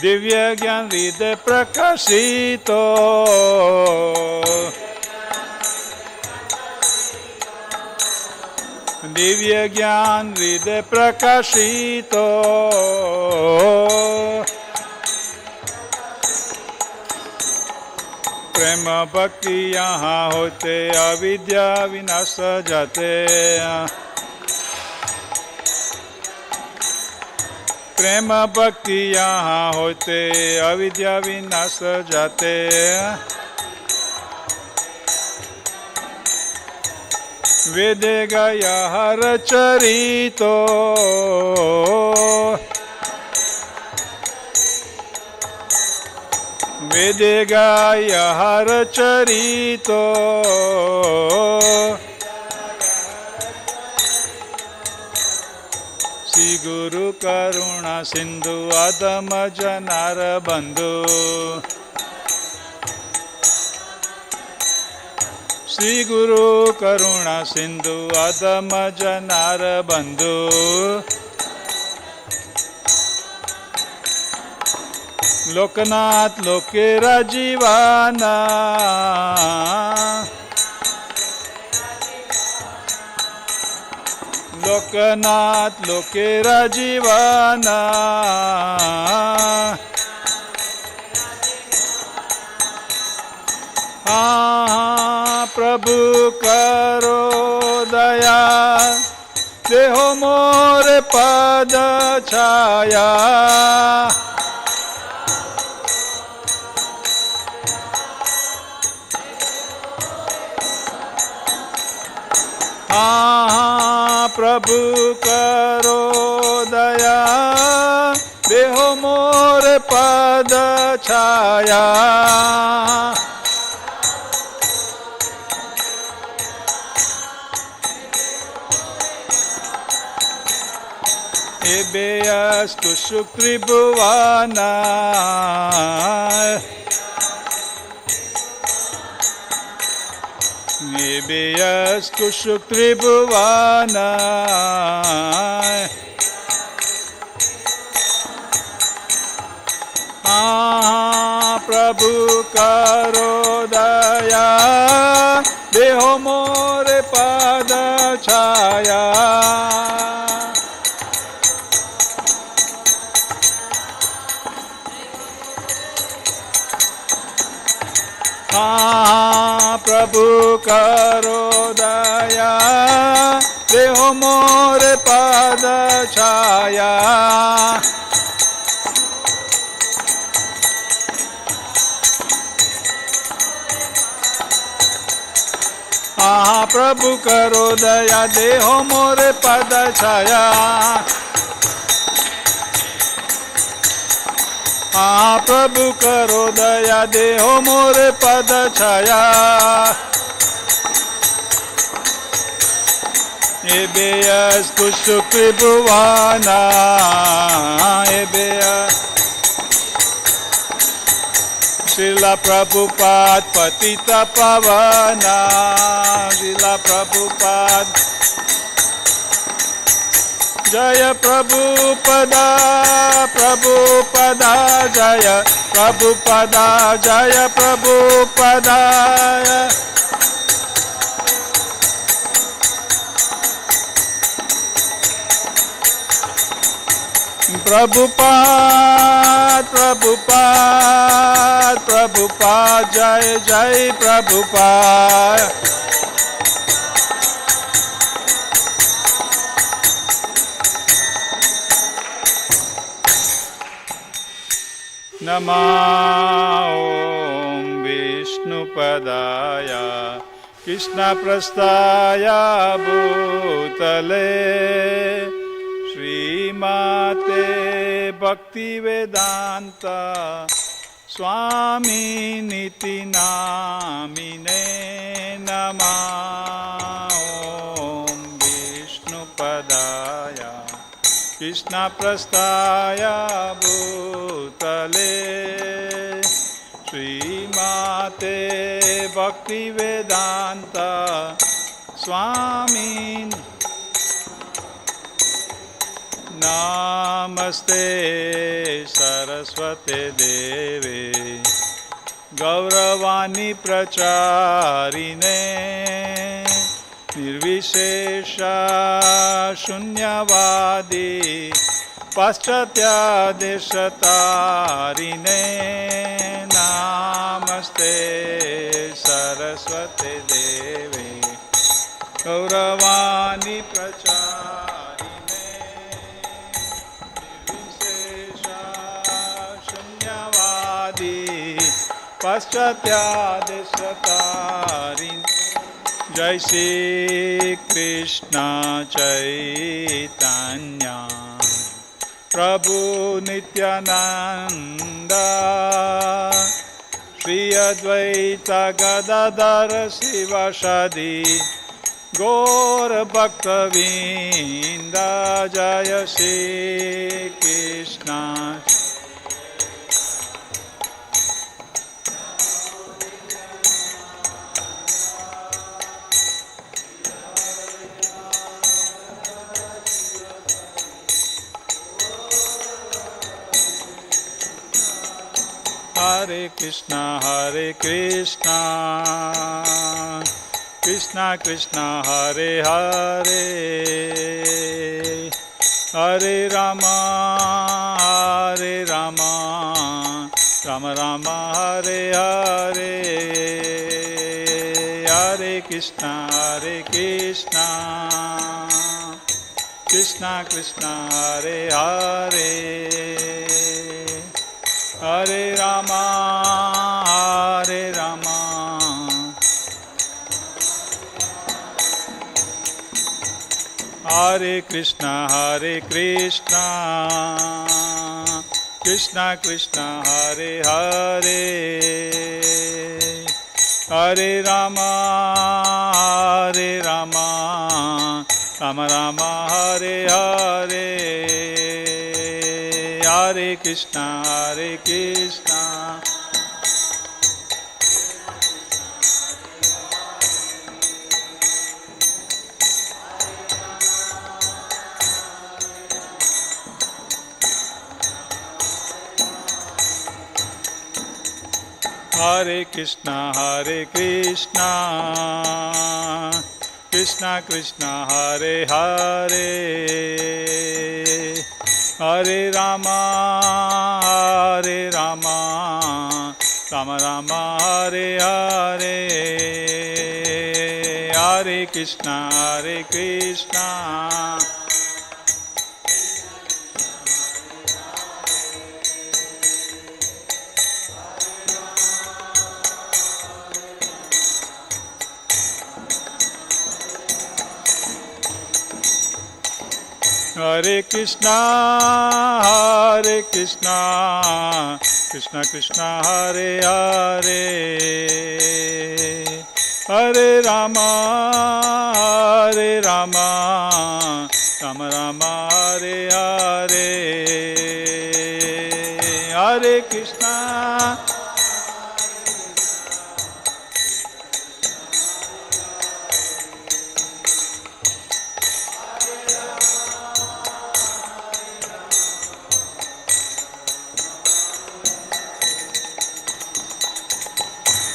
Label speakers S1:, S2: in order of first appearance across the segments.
S1: દિવ્ય જ્ઞાન હૃદય પ્રકાશિતો, દિવ્ય જ્ઞાન હૃદય પ્રકાશિતો, प्रेम भक्ति यहाँ होते अविद्या विनाश जाते, प्रेम भक्ति यहाँ होते अविद्या विनाश जाते, वेदे गया हर चरितो, वेदे गाया हर चरितो, श्री गुरु करुणा सिंधु आदम जनार बंधु, श्री गुरु करुणा सिंधु आदम जनार बंधु, लोकनाथ लोकेरा जीवाना, लोकनाथ लोकेरा जीवाना, हाँ प्रभु करो दया, देहो मोर पद छाया, हाँ प्रभु करो दया, देहो मोर पद छाया, एबेयस्तु सुत्रिभुवना, एबेयस्तु सुत्रिभुवना, प्रभु करो दया, देहो मोर पद छाया, प्रभु करो दया, देहो मोर पद छाया, प्रभु करो दया, देहो मोर पद छाया, प्रभु करो दया, देहो मोर पद छाया, एबेयस्तु सुत्रिभुवना, श्रीला प्रभुपाद पतित पावना, श्रीला प्रभुपाद जय प्रभुपदा, प्रभुपदा जय प्रभुपदा, जय प्रभुपदा, प्रभुपाद प्रभुपाद प्रभुपाद जय जय प्रभुपाद, नमो विष्णुपदाय कृष्णप्रस्थाय भूतले, श्रीमते भक्तिवेदांत स्वामी निति नामिने नमः। विष्णुपदाय कृष्णप्रस्थाय भूतले, श्रीमते भक्तिवेदांत स्वामी नमस्ते सरस्वती सरस्वते देवे गौरवाणी प्रचारिणे निर्विशेषा शून्यवादी पाश्चात्यादेशतारिणे नमस्ते सरस्वते देवे गौरवाणी प्रचारिणे निर्विशेषा शून्यवादी पाश्चात्यादेशतारिणे जय श्री कृष्ण चैतन्य प्रभु नित्यानंद श्री अद्वैत गदाधर शिवासादि गौर भक्तवृंद जय Shri Krishna Hare Krishna Krishna Krishna Hare Hare Hare Rama Rama Rama Hare Hare Hare Krishna Krishna Krishna Hare Hare Hare Rama Hare Krishna Krishna Krishna Hare Hare Hare Rama Rama Rama Hare Hare Hare Krishna Hare Krishna Krishna Krishna Hare Hare Hare Rama Rama Rama Hare Hare Hare Krishna Hare Krishna Krishna Krishna Hare Hare Hare Rama Rama Rama Hare Hare Hare Krishna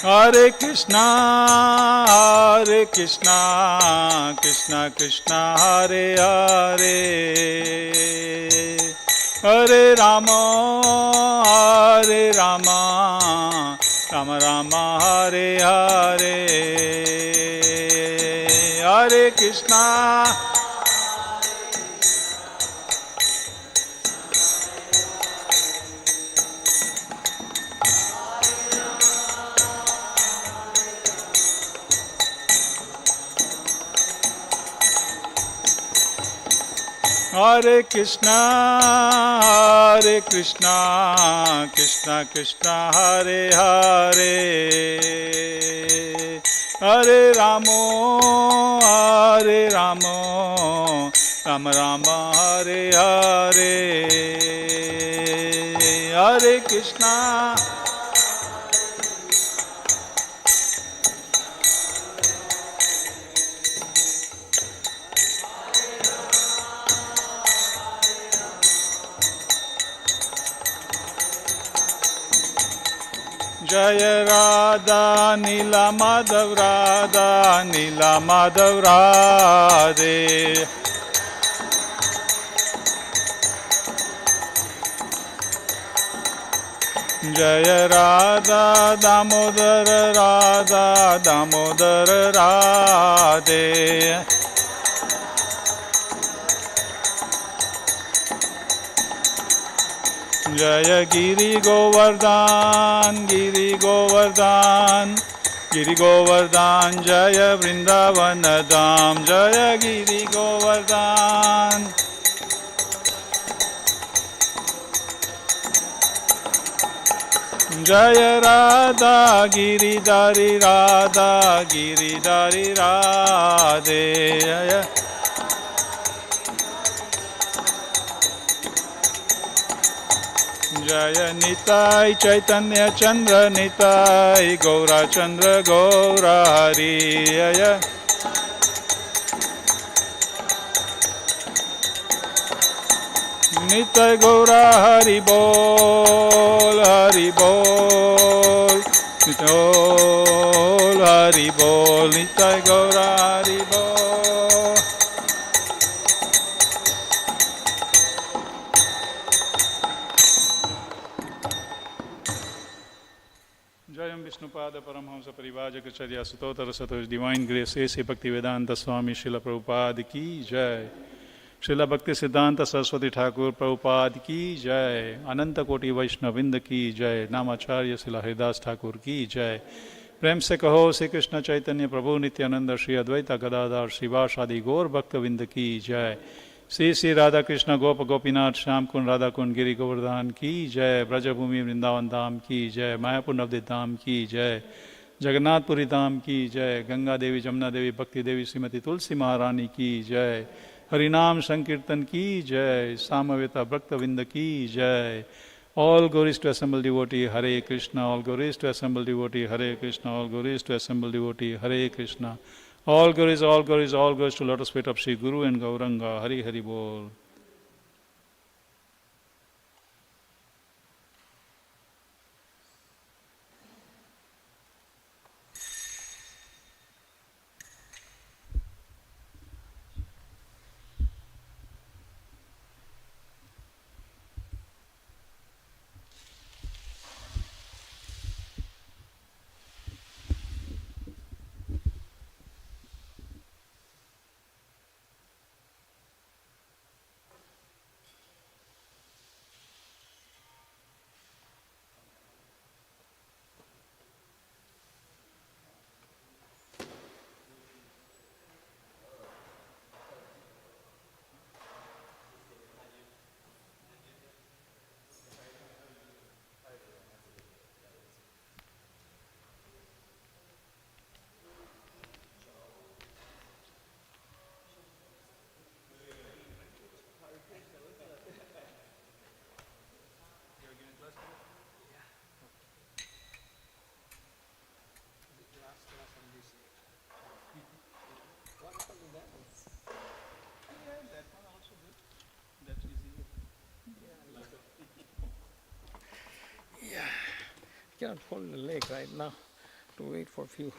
S1: Hare Krishna Krishna Krishna Hare Hare Hare Rama Rama Rama Hare Hare Hare Krishna Hare Krishna Krishna Krishna Hare Hare Hare Rama Rama Rama Hare Hare Hare Krishna Jaya Radha Nila Madhav Radha Nila Madhav Radhe. Jaya Radha Damodara Radha Damodara Radhe. Jaya Giri Govardhan Giri Govardhan Giri Govardhan Jaya Vrindavana Dham Jaya Giri Govardhan. Jaya Radha Giridhari Radha Giridhari Radhe. Jaya Jaya Nitai Chaitanya Chandra Nitai Gaura Chandra Gaura Hari. Jaya Nitai Gaura Hari Bol Hari Bol Nitai Hari Bol Nitai Gaura Hari Bol. Jayam Vishnupada Paramhamsa Parivajaka Sutotara Satosh Divine Grace A.C. Bhaktivedanta Swami Srila Prabhupada Ki Jai. Srila Bhakti Siddhanta Saraswati Thakur Prabhupada Ki Jai. Ananta Koti Vaishnavinda Ki Jai. Namacharya Srila Haridas Thakur Ki Jai. प्रेम से कहो श्री कृष्ण चैतन्य प्रभु नित्यानंद श्री अद्वैत गदाधर श्रीवास आदि गौर भक्तविंद की जय. श्री श्री राधा कृष्ण गोप गोपीनाथ श्याम कुंड राधा कुंड गिरी गोवर्धन की जय. ब्रजभूमि वृंदावन धाम की जय. मायापुर नवदीप धाम की जय. जगन्नाथपुरी धाम की जय. गंगा देवी जमुना देवी भक्ति देवी श्रीमती तुलसी महारानी की जय. हरिनाम संकीर्तन की जय. सामवेता भक्तविंद की जय. All glories to assemble devotee, Hare Krishna. All glories to assemble devotee, Hare Krishna. All glories to assemble devotee, Hare Krishna. All glories, all glories, all glories to lotus feet of Sri Guru and Gauranga. Hari Hari Bol.
S2: Cannot hold the leg right now to wait for a few.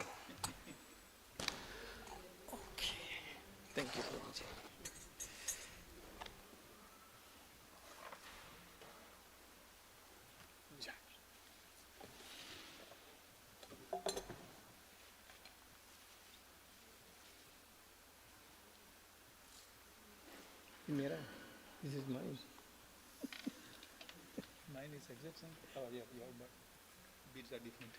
S2: Okay. Thank you, Prabhuji. Mera, this is mine.
S1: Mine is exact same. Oh yeah, your beads are different.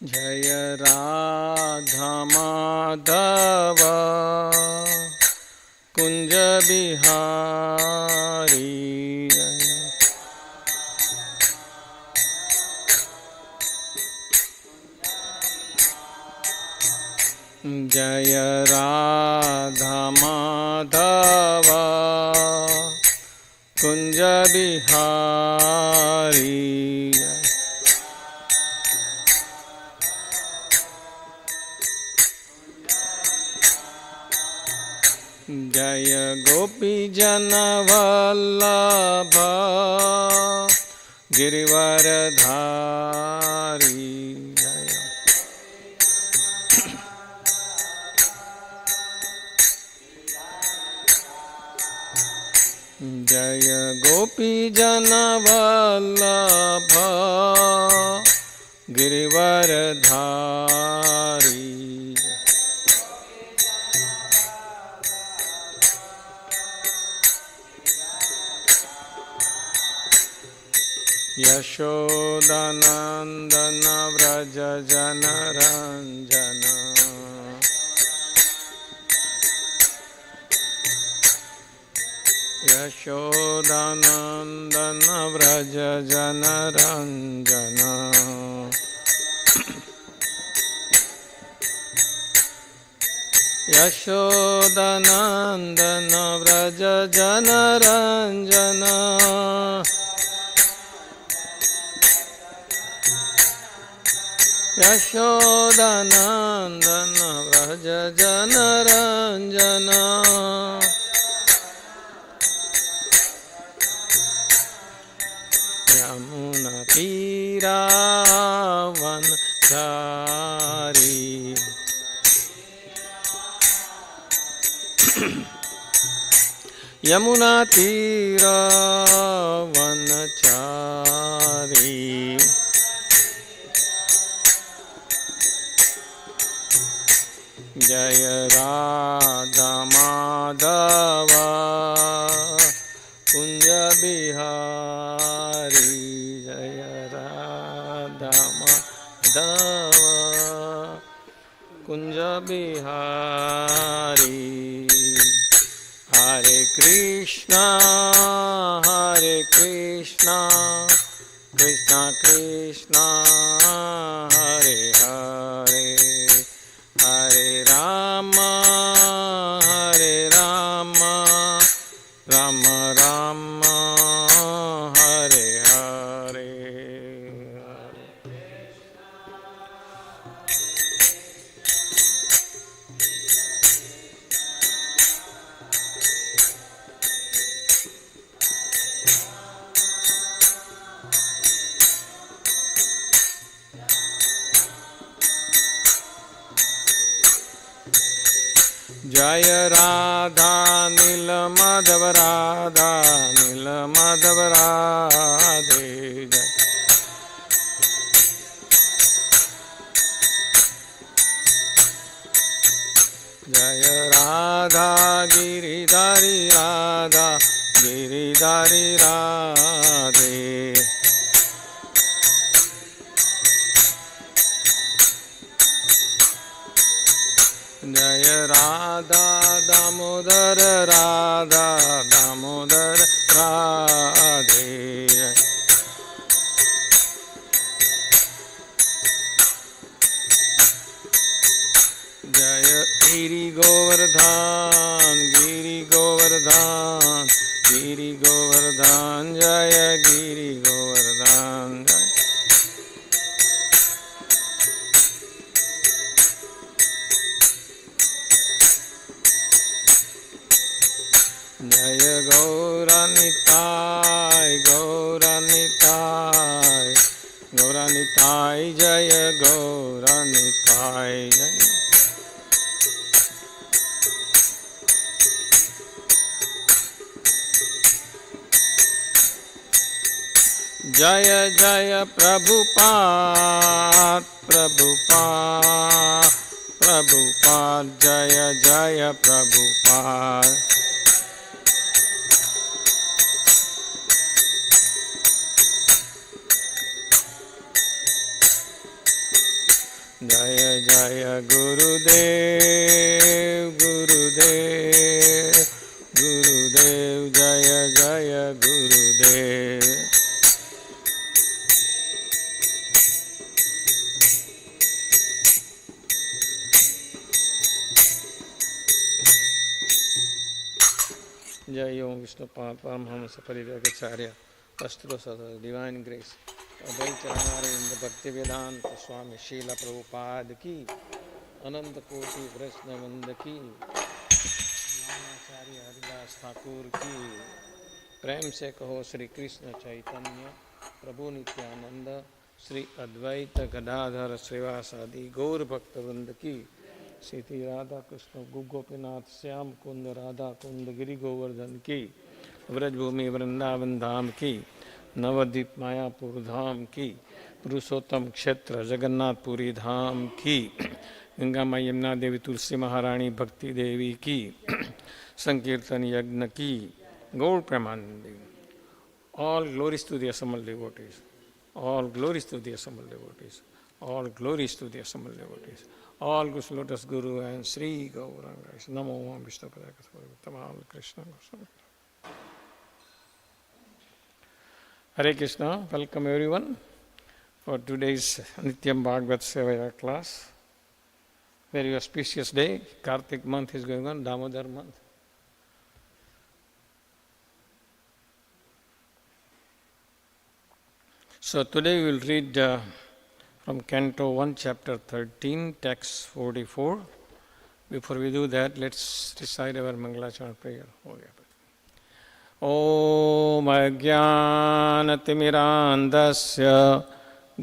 S2: जय राधा माधव कुंज बिहारी जय राधा माधव कुंज बिहारी जय गोपी जन वल्लभ गिरिवरधारी जय गोपी जन वल्लभ गिरिवरधारी यशोदानंदन व्रज जनरंजन यशोदानंदन व्रज जनरंजन यशोदानंदन व्रज जनरंजन यशोदानंदन व्रज जनरंजन यमुना तीरावन चारी यमुना तीरावन चारी जय राधा माधव कुंज बिहारी जय राधा माधव कुंज बिहारी हरे कृष्णा कृष्णा कृष्णा हरे हरे हरे राम राम राम हरे हरे जय राधा नील माधव राधा नील माधव राधे जय जय राधा गिरिधारी राधा गिरिधारी राधे जय राधा दामोदर राधा दामोदर राधे जय गिरि गोवर्धन गिरि गोवर्धन जय गिरि गोवर्धन जय जय गौरनिताय गौरनिताय जय गौरनिताय जय जय जय प्रभुपाद जय जय प्रभुपाद જય જય ગુરુદેવ ગુરુદેવ ગુરુદેવ જય જય ગુરુદેવ. જય ઓમ વિષ્ણુપાદ પરમહંસ પરિવ્રાજકાચાર્ય અસ્ત્રો ડિવાઇન ગ્રેસ અભય ચરણારવિંદ ભક્તિ વેદાંત સ્વામી શીલા પ્રભુપાદ કી અનંત કોટિ વૈષ્ણવવૃંદ કી आचार्य हरिदास ठाकुर की. प्रेम से कहो श्री कृष्ण चैतन्य प्रभु नित्यानंद श्री अद्वैत गदाधर श्रीवासादि गौर भक्त वृंद की. श्री राधा कृष्ण गोपीनाथ श्याम कुंद राधा कुंद गिरि गोवर्धन की. व्रजभूमि वृंदावन धाम की. नवद्वीप मायापुर धाम की. पुरुषोत्तम क्षेत्र जगन्नाथपुरी धाम की. गंगा माई यमुना देवी तुलसी महारानी भक्ति देवी की. संकीर्तन यज्ञ की. गौर Premanandi. All glories to the assembled devotees. All glories to the assembled devotees. All glories to the assembled devotees. All good lotus Guru and Sri Gauranga. Namo Vishnu Padaya Tamal Krishna Goswami. Hare Krishna. Welcome everyone for today's Nityam Bhagavad Sevaya class. Very auspicious day. Kartik month is going on. Damodar month. So today we will read from Canto 1, Chapter 13, Text 44. Before we do that, let's recite our Mangalacharna prayer. Om Ajnanatimirandasya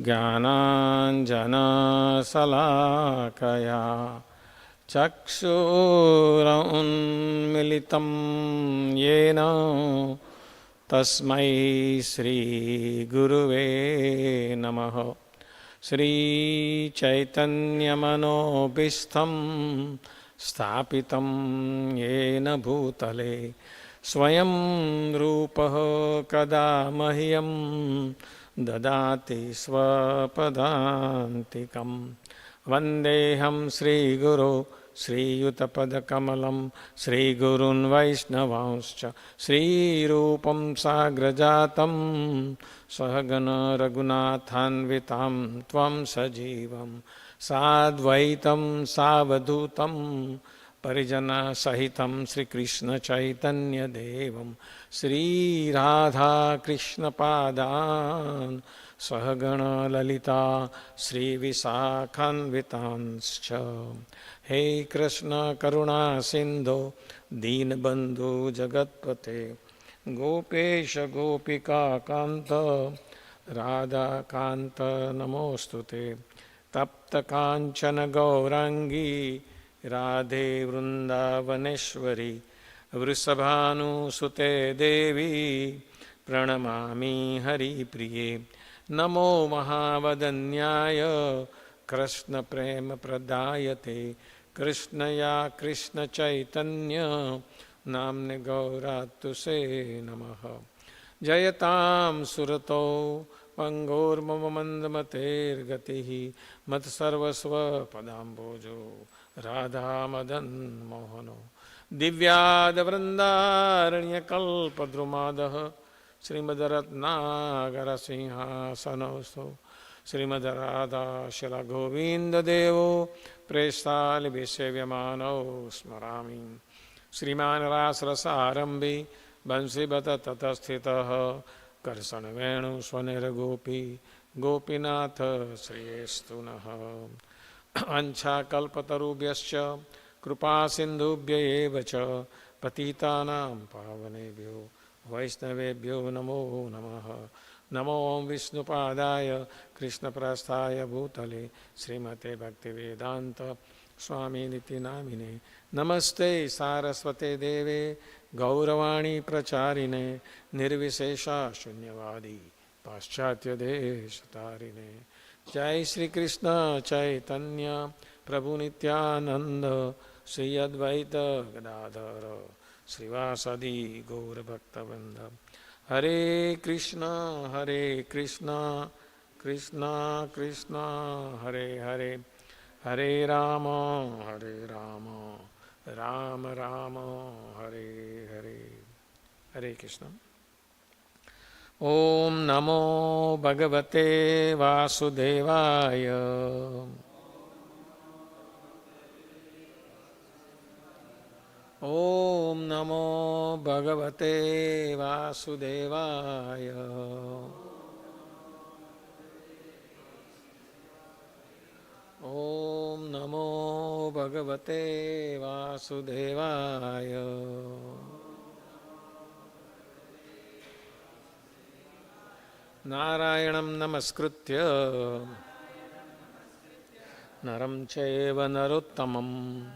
S2: Jnananjana Salakaya Chakshurunmilitam Yena तस्मै श्री गुरुवे नमः. श्री चैतन्यमनोभीष्टं स्थापितं येन भूतले स्वयं रूपः कदा मह्यं ददाति स्वपदान्तिकं. वन्देऽहं श्रीगुरो श्रीयुतपदकमलं श्रीगुरून् वैष्णवांश्च श्रीरूपं साग्रजातं सहगण रघुनाथान्वितां त्वं सजीवं साद्वैतं सावधूतं परिजनसहितं श्रीकृष्णचैतन्यदेवं श्रीराधाकृष्णपादान् सहगण ललिता श्रीविशाखान्वितांश्च. हे कृष्ण करुणा सिंधो दीनबंधु जगत्पते गोपेश गोपिका कांत राधा कांत नमोस्तुते. तप्त कांचन गौरांगी राधे वृंदावनेश्वरी वृषभानुसुते देवी प्रणमामि हरिप्रिये. नमो महावदन्याय कृष्ण प्रेम प्रदायते कृष्णया कृष्ण चैतन्य नाम्ने गौरात्तुसे नमः. जयतां सुरतो पंगोर्मम मंदमतेर्गतिः मत्सर्वस्व पदाम्बोजो राधा मदन मोहनो. दिव्याद वृंदारण्यकल्पद्रुमादः श्रीमद्रत्नागर सिंहासनोऽस्तु. श्रीमद्राधा शिला गोविन्ददेवो प्रेष्ठालिभिसेव्यमानो स्मरामि. श्रीमान् रासरसारम्भे बंसीबत ततस्थितः कर्षणवेणुस्वनिर्गोपी गोपीनाथ श्रीयस्तु नः. अंशाकल्पतरुभ्यश्च कृपासिन्धुभ्य एव च पतितानां पावनेभ्यो वैष्णवेभ्यो नमो नमः. नमो विष्णुपादाय कृष्णप्रस्थाय भूतले श्रीमते भक्तिवेदांत स्वामिनिति नामिने. नमस्ते सारस्वते देवे गौरवाणी प्रचारिणे निर्विशेषा शून्यवादी पाश्चात्य देशतारिणे. जय श्री कृष्ण चैतन्य प्रभु नित्यानंद श्री अद्वैत गदाधर श्रीवासादि गौर भक्तवृंद. हरे Krishna Krishna Krishna Hare Hare Hare Rama, Hare Rama, Rama Rama, Hare Hare. Hare Krishna. Om Namo Bhagavate Vasudevaya. Om Namo Bhagavate Vasudevaya. Om Namo Bhagavate Vasudevaya. Narayanam Namaskritya Naram Chaiva Narottamam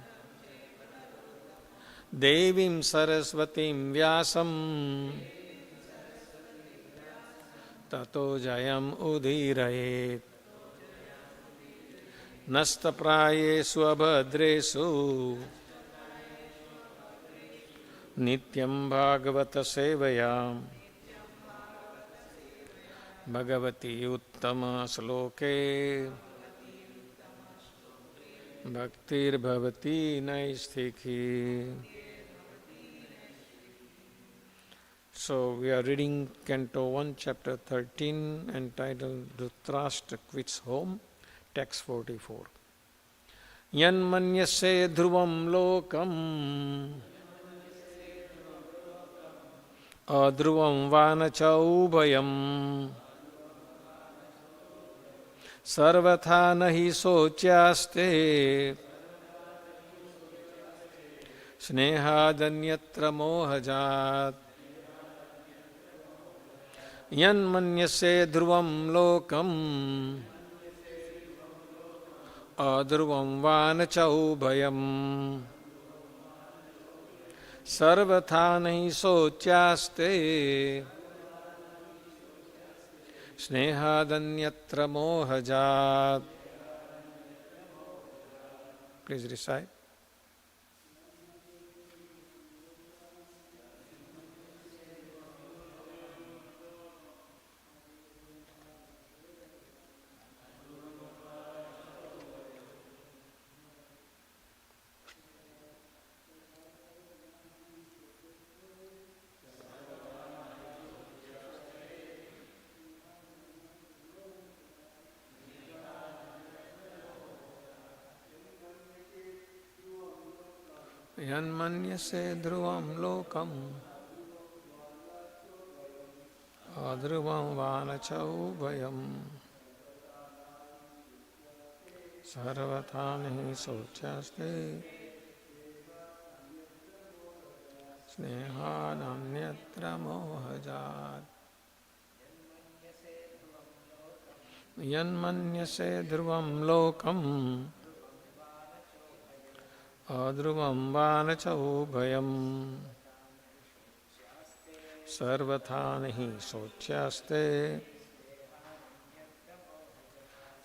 S2: Devim Saraswatim Vyasam Tato Jayam Udhirayet Nastaprayesu abhadresu Nityam Bhagavata Sevayam Bhagavati Uttama Sloke Bhaktir Bhavati Naisthiki. So we are reading Canto 1, Chapter 13, entitled Dhritarashtra Quits Home, text 44. Yanmanyase dhruvam lokam adhruvam vanacha ubhayam sarvatha nahi sochyaste snehadanyatra mohajat. Yanmanyase dhruvam lokam adhruvam vanacha ubhayam sarvatha nahi sochyaste snehadanyatra mohajat. Please recite. Yanmanyase dhruvam lokam adhruvam vanacha ubhayam sarvatha nahi sochyaste snehadanyatra mohajat. Yanmanyase dhruvam lokam adhruvam vanacha ubhayam sarvatha nahi sochyaste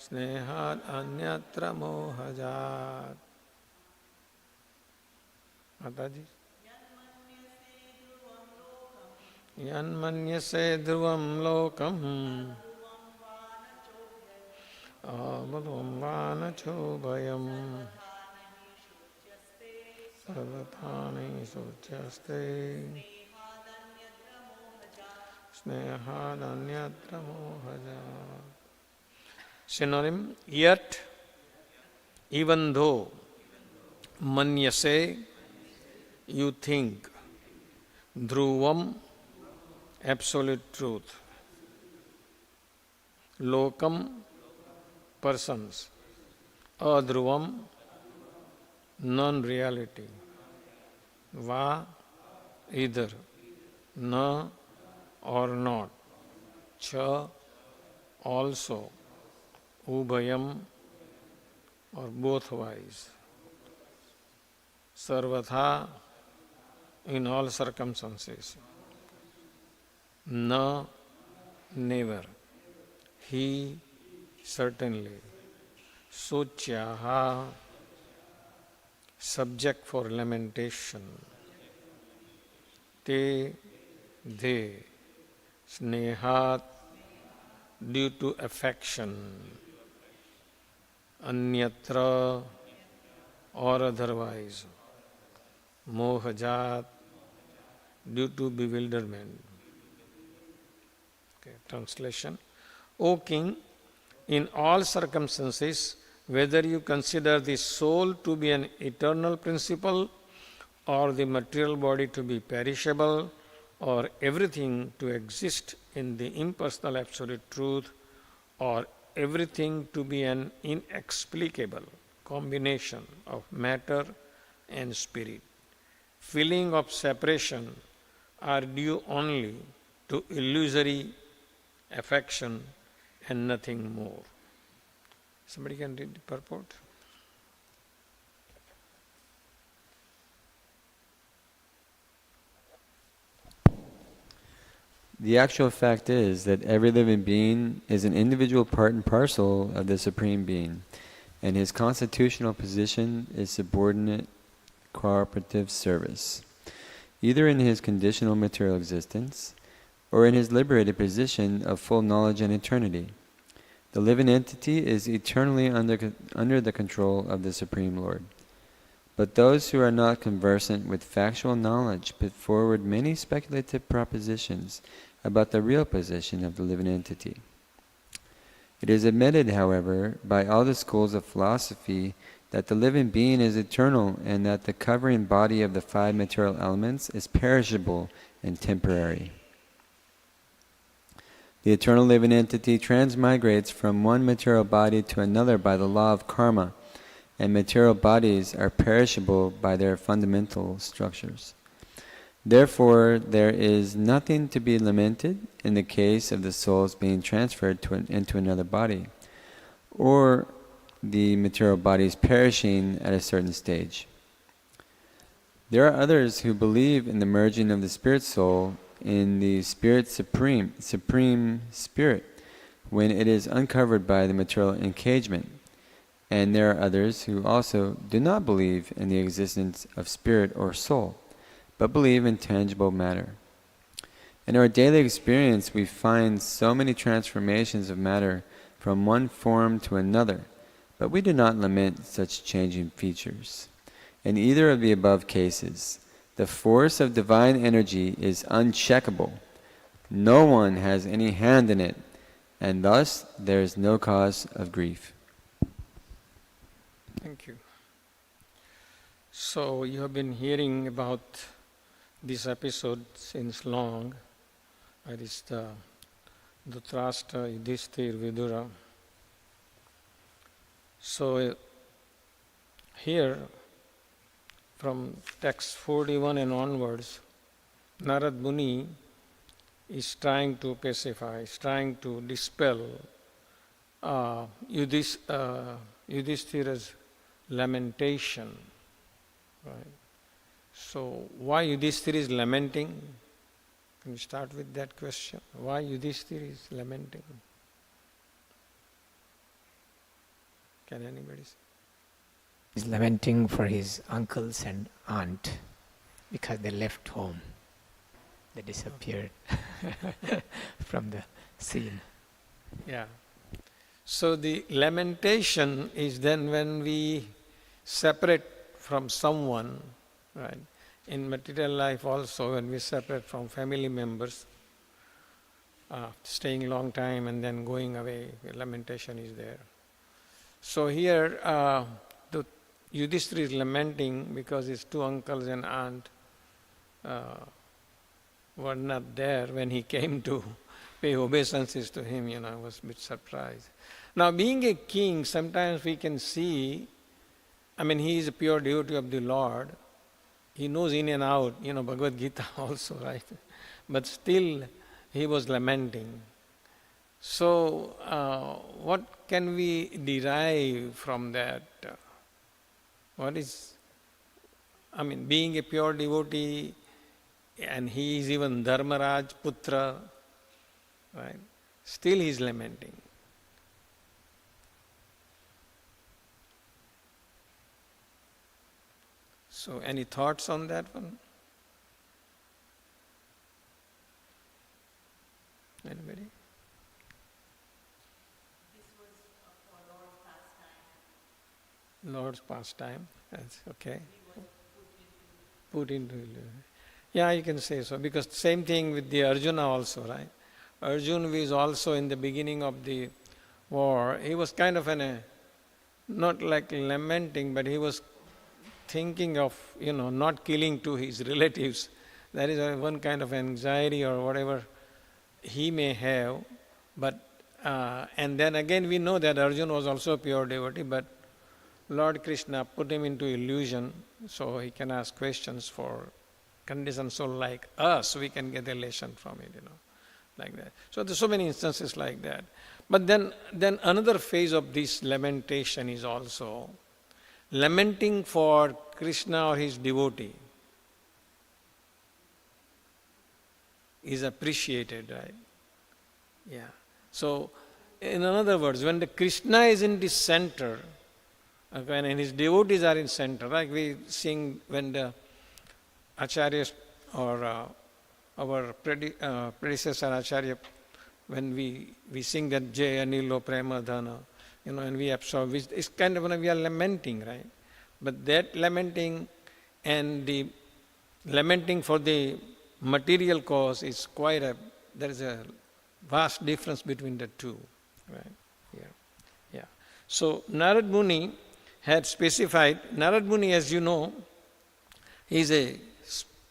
S2: snehad anyatra mohajat. Mataji. Yanmanyase dhruvam lokam adhruvam vanacha ubhayam sarvatha nahi sochyaste snehadanyatra mohajat. Synonym: yet, even though, manyase, you think, dhruvam, absolute truth, lokam, persons, adhruvam, non-reality, va, either, na, or not, cha, also, ubhayam, or bothwise, sarvatha, in all circumstances, na, never, he, certainly, sochyaha, subject for lamentation, te, they, snehat, due to affection, अन्यत्र or otherwise, mohajat, due to bewilderment. Okay, translation. O king, in all circumstances, whether you consider the soul to be an eternal principle, or the material body to be perishable, or everything to exist in the impersonal absolute truth, or everything to be an inexplicable combination of matter and spirit, feeling of separation are due only to illusory affection and nothing more. Somebody can read the purport?
S3: The actual fact is that every living being is an individual part and parcel of the Supreme Being, and his constitutional position is subordinate cooperative service, either in his conditional material existence or in his liberated position of full knowledge and eternity. The living entity is eternally under the control of the Supreme Lord. But those who are not conversant with factual knowledge put forward many speculative propositions about the real position of the living entity. It is admitted, however, by all the schools of philosophy that the living being is eternal and that the covering body of the five material elements is perishable and temporary. The eternal living entity transmigrates from one material body to another by the law of karma, and material bodies are perishable by their fundamental structures. Therefore, there is nothing to be lamented in the case of the souls being transferred into another body, or the material bodies perishing at a certain stage. There are others who believe in the merging of the spirit soul in the spirit supreme spirit, when it is uncovered by the material engagement. And there are others who also do not believe in the existence of spirit or soul, but believe in tangible matter. In our daily experience, we find so many transformations of matter from one form to another, but we do not lament such changing features. In either of the above cases, the force of divine energy is uncheckable. No one has any hand in it, and thus there is no cause of grief.
S2: Thank you. So you have been hearing about this episode since long. That is the Dhritarashtra, Yudhishthir, Vidura. So here, from text 41 and onwards, Narad Muni is trying to pacify, is trying to dispel Yudhishthira's lamentation. Right? So why Yudhishthira is lamenting? Can we start with that question? Why Yudhishthira is lamenting? Can anybody say?
S4: He's lamenting for his uncles and aunt because they left home. They disappeared from the scene.
S2: Yeah. So the lamentation is then when we separate from someone, right? In material life also, when we separate from family members, staying a long time and then going away, lamentation is there. So here, the Yudhishthira is lamenting because his two uncles and aunt were not there when he came to pay obeisances to him. I was a bit surprised. Now, being a king, sometimes we can see, he is a pure devotee of the Lord. He knows in and out, Bhagavad Gita also, right? But still, he was lamenting. So, what can we derive from that? What is, being a pure devotee, and he is even Dharmaraj Putra, right? Still he is lamenting. So, any thoughts on that one? Anybody?
S5: This was for Lord's pastime.
S2: Lord's pastime. That's okay. Put into illusion. Yeah, you can say so, because same thing with the Arjuna also, right? Arjuna was also in the beginning of the war, he was kind of not like lamenting, but he was thinking of, not killing to his relatives. That is one kind of anxiety or whatever he may have. But and then again we know that Arjuna was also a pure devotee, but Lord Krishna put him into illusion so he can ask questions for conditioned soul like us. We can get elation from it, like that. So there's so many instances like that. But then another phase of this lamentation is also lamenting for Krishna or his devotee is appreciated, right? Yeah. So, in other words, when the Krishna is in the center, okay, and his devotees are in center, like we sing when the acharyas or our predecessor acharya, when we sing that Jaya Nilo Prema Dhana, and we absorb, it's kind of we are lamenting, right? But that lamenting and the lamenting for the material cause is there is a vast difference between the two, right? Yeah. So Narad Muni had specified, Narad Muni, as you know, he is a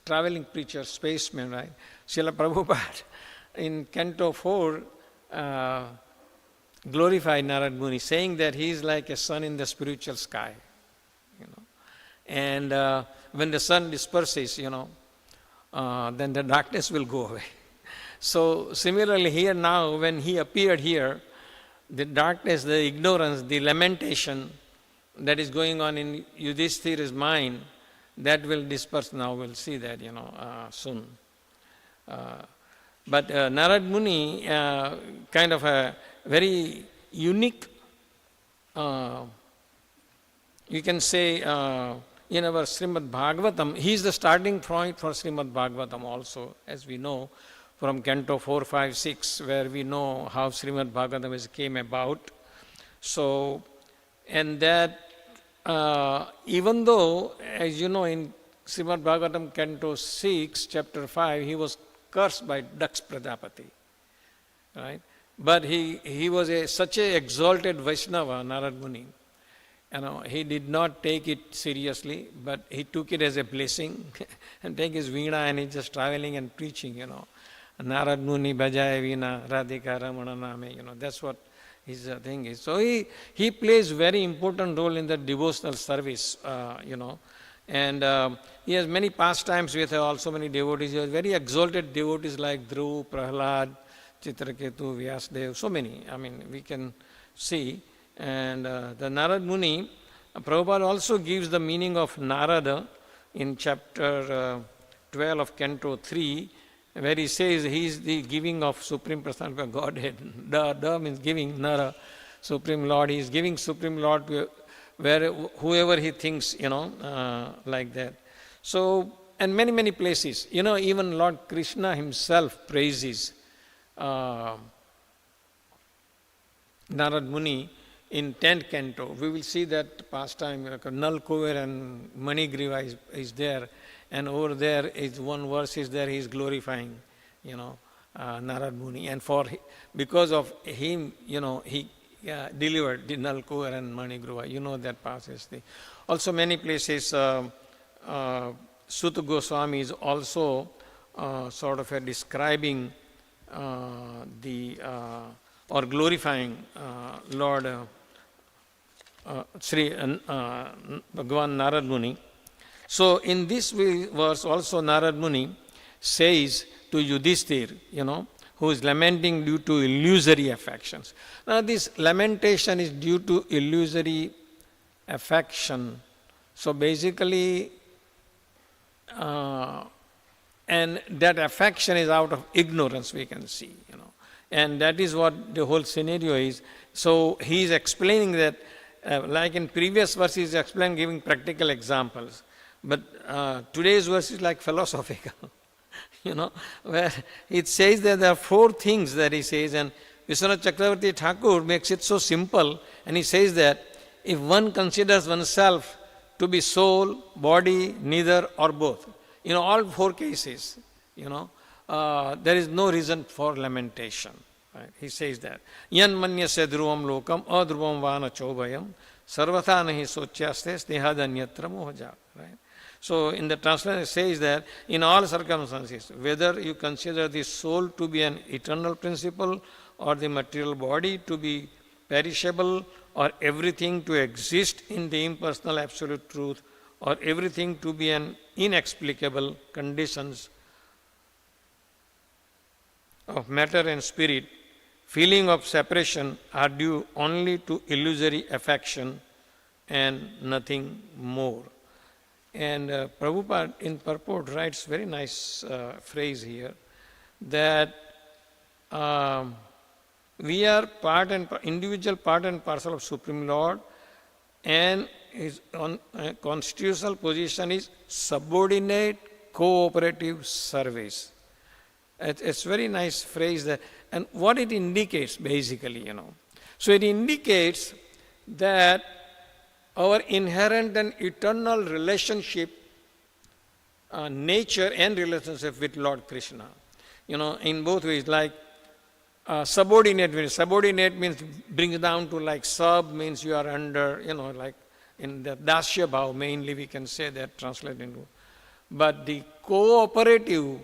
S2: traveling preacher, spaceman, right? Srila Prabhupada in Canto 4 glorified Narad Muni, saying that he is like a sun in the spiritual sky. And when the sun disperses, then the darkness will go away. So similarly here now, when he appeared here, the darkness, the ignorance, the lamentation that is going on in Yudhishthira's mind, that will disperse now. We'll see that, soon. But Narad Muni, kind of a very unique, you can say, in our Srimad Bhagavatam, he is the starting point for Srimad Bhagavatam also, as we know, from Canto 4, 5, 6, where we know how Srimad Bhagavatam came about. So, and that, even though, as you know, in Srimad Bhagavatam Canto 6, Chapter 5, he was cursed by Daksh Prajapati, right? But he was such an exalted Vaishnava, Narad Muni. He did not take it seriously, but he took it as a blessing and take his veena and he's just traveling and preaching, Narad Muni bhajaya veena radhika ramana name, that's what his thing is. So he plays very important role in the devotional service, and he has many pastimes with also many devotees. He has very exalted devotees like Dhruv, Prahlad, Chitraketu, Vyasdev, so many, we can see. And the Narad Muni, Prabhupada also gives the meaning of Narada in chapter 12 of Canto 3, where he says he is the giving of Supreme Personality of Godhead. Da means giving, Nara, Supreme Lord. He is giving Supreme Lord to whoever he thinks, like that. So, and many, many places, even Lord Krishna himself praises Narad Muni. In 10th canto, we will see that pastime, Nalkover and Manigriva is there, and over there is one verse is there, he is glorifying, Narad Muni. And because of him, he delivered the Nalkover and Manigriva, that passage. Also many places, Sutta Goswami is also sort of describing or glorifying Lord Sri Bhagavan Narad Muni. So in this verse also Narad Muni says to Yudhishthir, who is lamenting due to illusory affections. Now this lamentation is due to illusory affection. So basically, and that affection is out of ignorance, we can see, And that is what the whole scenario is. So he is explaining that, like in previous verse, he is explaining, giving practical examples. But today's verse is like philosophical, where it says that there are 4 things that he says, and Vishwanath Chakravarti Thakur makes it so simple, and he says that if one considers oneself to be soul, body, neither or both, all four cases, there is no reason for lamentation. Right? He says that. Yan manyasya dhruvam lokam adhruvam vana chobhayam sarvatha nahi sochyaste snehadanyatra mohaja. Right? So in the translation it says that in all circumstances, whether you consider the soul to be an eternal principle or the material body to be perishable or everything to exist in the impersonal absolute truth or everything to be an inexplicable conditions of matter and spirit, feeling of separation are due only to illusory affection and nothing more. And Prabhupada in purport writes very nice phrase here that we are individual part and parcel of Supreme Lord, and his constitutional position is subordinate cooperative service. It's very nice phrase that, and what it indicates basically, So it indicates that our inherent and eternal relationship, nature and relationship with Lord Krishna, in both ways, like subordinate. Subordinate means brings down to like sub means you are under, like in the Dasya Bhav mainly we can say that translate into. But the cooperative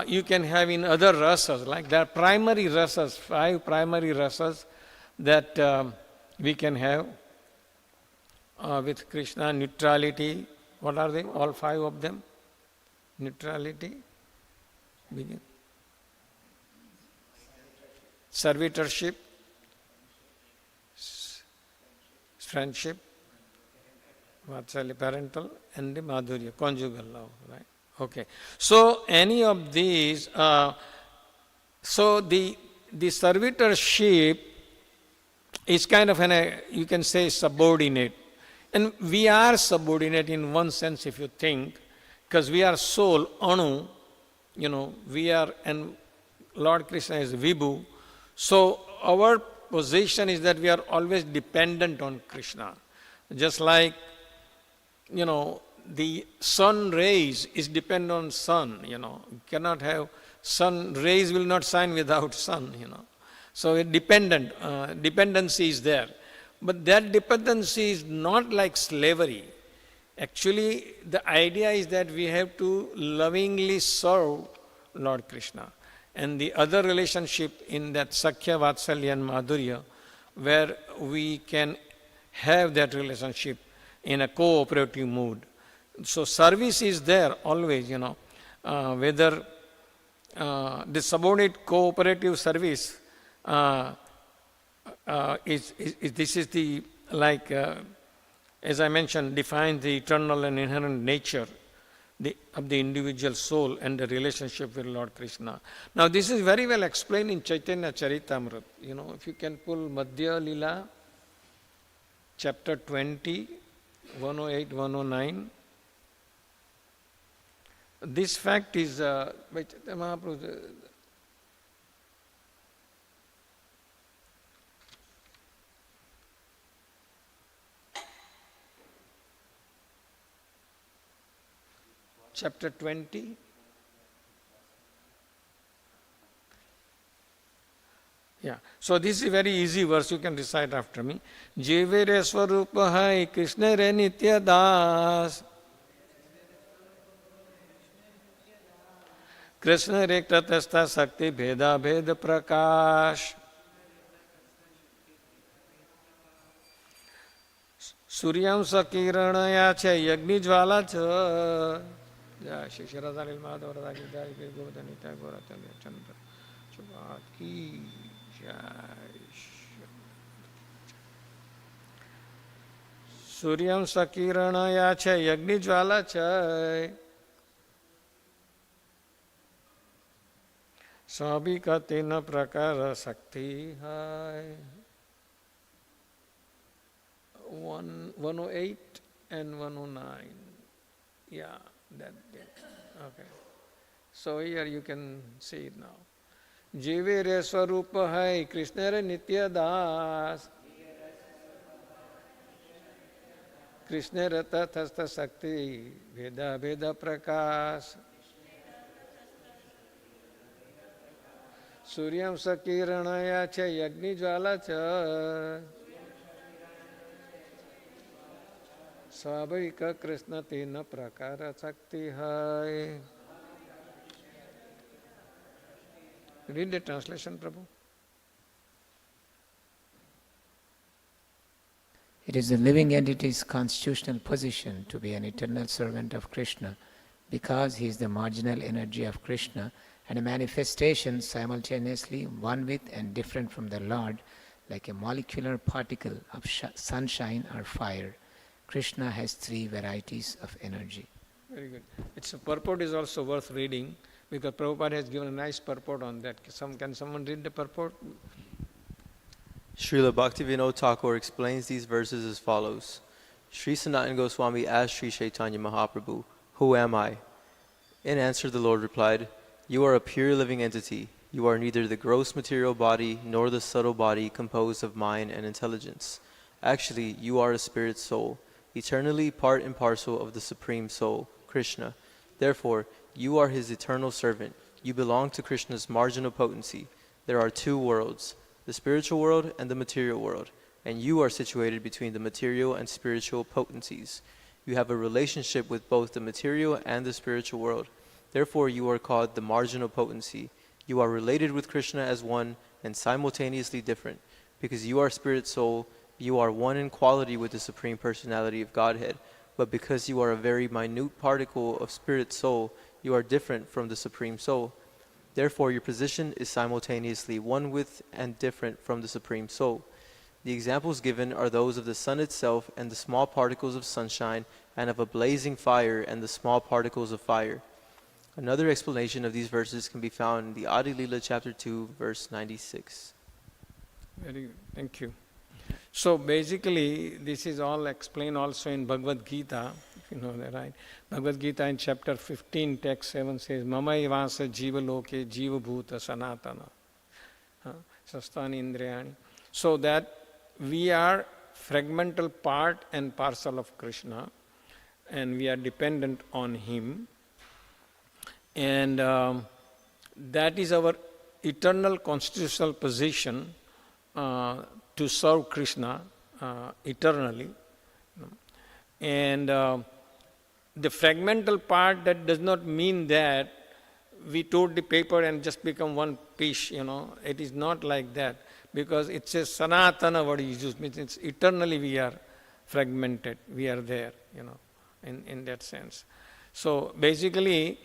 S2: you can have in other rasas, like there are primary rasas, 5 primary rasas that we can have with Krishna. Neutrality, what are they? All 5 of them. Neutrality, begin. Servitorship, friendship, Vatsalya, parental, and the Madhurya, conjugal love, right? Okay. So any of these, so the servitorship is kind of you can say subordinate. And we are subordinate in one sense if you think, because we are soul, Anu, we are, and Lord Krishna is Vibhu. So our position is that we are always dependent on Krishna. Just like, the sun rays is dependent on sun, You cannot have sun rays will not shine without sun, So it dependency is there. But that dependency is not like slavery. Actually, the idea is that we have to lovingly serve Lord Krishna. And the other relationship in that Sakhya, Vatsalya and Madhurya, where we can have that relationship in a cooperative mood. So service is there always, whether the subordinate cooperative service this is the, like, as I mentioned, defines the eternal and inherent nature of the individual soul and the relationship with Lord Krishna. Now this is very well explained in Chaitanya Charitamrita. If you can pull Madhya Lila, chapter 20, 108, 109. This fact is, chapter 20. Yeah. So this is a very easy verse, you can recite after me. Jivere Swarupa Hai Krishna Re Nitya Das. Krishna Re Tatastha Sakti Bheda Bheda Prakash. Suryam Sakiranaya Cha Yagni Jvala Cha. Jai Shri Shri Radha Lil Madhav Radha Ki Jai Ki Govardhanita Gauratalya Chandra Chubat Ki Jai. Suryam Sakiranaya Cha Yagni Jvala Cha. Sabhi ka tina prakara sakti hai. 108 and 109. Yeah, that. Okay. So here you can see it now. Jive re swarupa hai Krishna re nitya das. Krishna Rata Thasta Sakti Veda Veda Prakash Suryam Sakiranaya Cha Yagni Jvala Cha Svabhavika Krishna Tina Prakara Sakti Hai. Read the translation, Prabhu.
S4: It is the living entity's constitutional position to be an eternal servant of Krishna because he is the marginal energy of Krishna and a manifestation simultaneously one with and different from the Lord, like a molecular particle of sunshine or fire. Krishna has three varieties of energy.
S2: Very good. Its purport is also worth reading because Prabhupada has given a nice purport on that. Can someone read the purport?
S5: Srila Bhaktivinoda Thakur explains these verses as follows. Sri Sanatana Goswami asked Sri Chaitanya Mahaprabhu, "Who am I?" In answer, the Lord replied, "You are a pure living entity. You are neither the gross material body nor the subtle body composed of mind and intelligence. Actually, you are a spirit soul, eternally part and parcel of the Supreme Soul, Krishna. Therefore, you are his eternal servant. You belong to Krishna's marginal potency. There are two worlds, the spiritual world and the material world, and you are situated between the material and spiritual potencies. You have a relationship with both the material and the spiritual world. Therefore, you are called the marginal potency. You are related with Krishna as one and simultaneously different. Because you are spirit soul, you are one in quality with the Supreme Personality of Godhead. But because you are a very minute particle of spirit soul, you are different from the Supreme Soul. Therefore, your position is simultaneously one with and different from the Supreme Soul. The examples given are those of the sun itself and the small particles of sunshine, and of a blazing fire and the small particles of fire." Another explanation of these verses can be found in the Harilila chapter 2, verse 96.
S2: Very good. Thank you. So basically, this is all explained also in Bhagavad Gita, if you know that, right? Bhagavad Gita in chapter 15, text 7 says, "Mamaivasa jiva loke jiva bhuta sanatana sastani indriyani." So that we are fragmental part and parcel of Krishna, and we are dependent on him. And that is our eternal constitutional position to serve Krishna eternally. And the fragmental part, that does not mean that we tore the paper and just become one piece, It is not like that. Because it says Sanatana, what is used, means it's eternally we are fragmented, we are there, in that sense. So basically,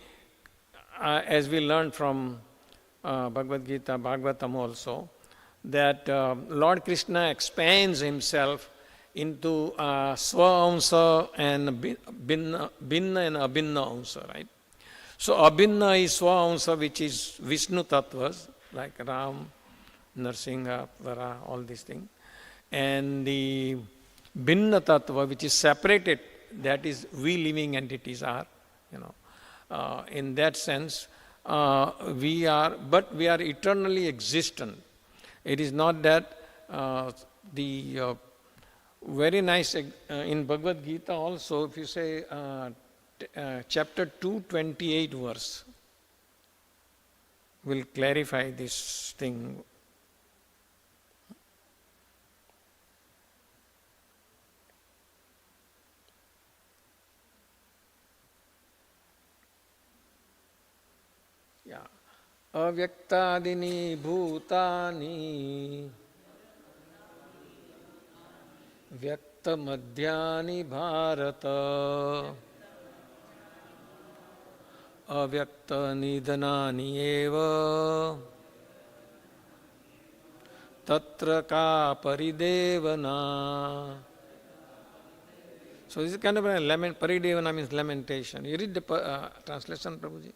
S2: as we learned from Bhagavad Gita, Bhagavatam also, that Lord Krishna expands himself into Swa-amsa and Binna and Abhinna amsa, right? So Abhinna is Swa-amsa, which is Vishnu Tattvas, like Ram, Narsingha, Vara, all these things. And the Binna Tattva, which is separated, that is we living entities are, in that sense, we are eternally existent. It is not that the very nice in Bhagavad Gita also, if you say chapter 228 verse, will clarify this thing. Avyaktadini bhutani vyakta madhyani bharata avyakta nidanani eva tatra ka paridevana. So this is kind of a lament. Paridevana means lamentation. You read the translation, Prabhuji.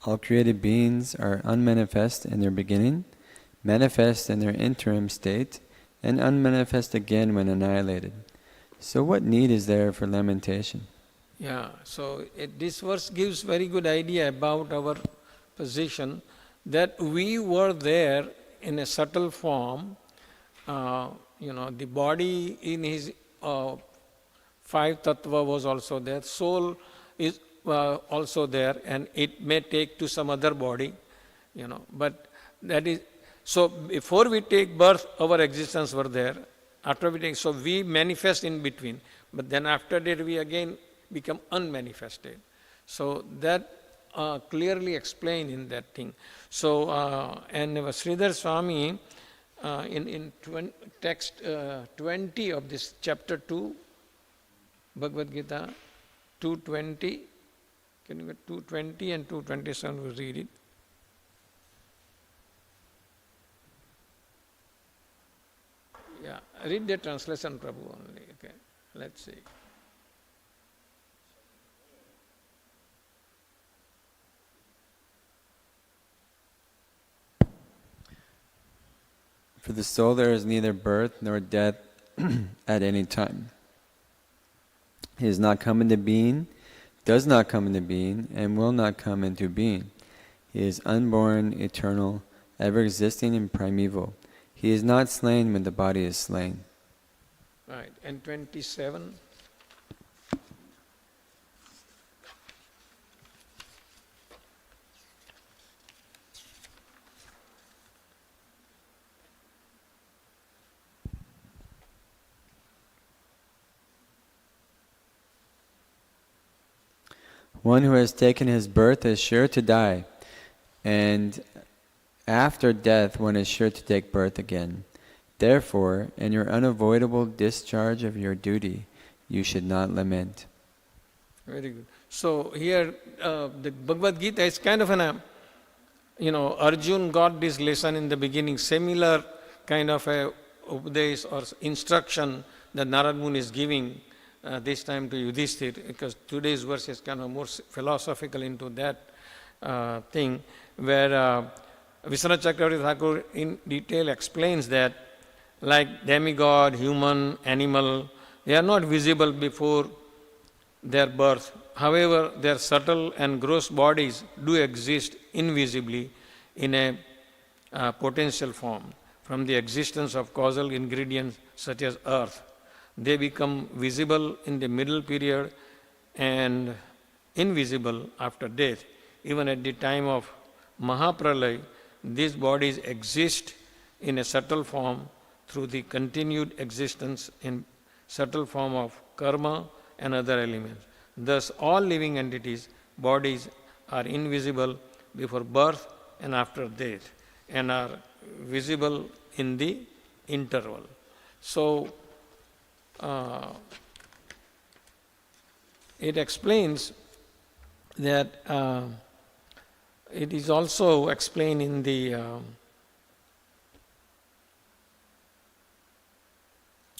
S3: All created beings are unmanifest in their beginning, manifest in their interim state, and unmanifest again when annihilated. So what need is there for lamentation?
S2: Yeah, so this verse gives very good idea about our position, that we were there in a subtle form, the body in his five tattva was also there, soul is also there, and it may take to some other body, but that is, so before we take birth, our existence were there. After we take, so we manifest in between, but then after that we again become unmanifested. So that clearly explained in that thing. So, and Sridhar Swami, in text 20 of this chapter 2, Bhagavad Gita, 220, can you get 220 and 227, we'll read it. Yeah, read the translation, Prabhu, only. Okay, let's see.
S3: For the soul there is neither birth nor death at any time. He has not come into being, does not come into being, and will not come into being. He is unborn, eternal, ever existing and primeval. He is not slain when the body is slain.
S2: Right, and 27.
S3: One who has taken his birth is sure to die, and after death one is sure to take birth again. Therefore, in your unavoidable discharge of your duty, you should not lament.
S2: Very good. So here the Bhagavad Gita is kind of an, Arjun got this lesson in the beginning, similar kind of a upadesh or instruction that Narad Muni is giving this time to Yudhishthir, because today's verse is kind of more philosophical into that thing, where Vishwanath Chakravarti Thakur in detail explains that like demigod, human, animal, they are not visible before their birth. However, their subtle and gross bodies do exist invisibly in a potential form. From the existence of causal ingredients such as earth, they become visible in the middle period and invisible after death. Even at the time of Mahapralaya, these bodies exist in a subtle form through the continued existence in subtle form of karma and other elements. Thus, all living entities' bodies are invisible before birth and after death, and are visible in the interval. So, it explains that it is also explained in the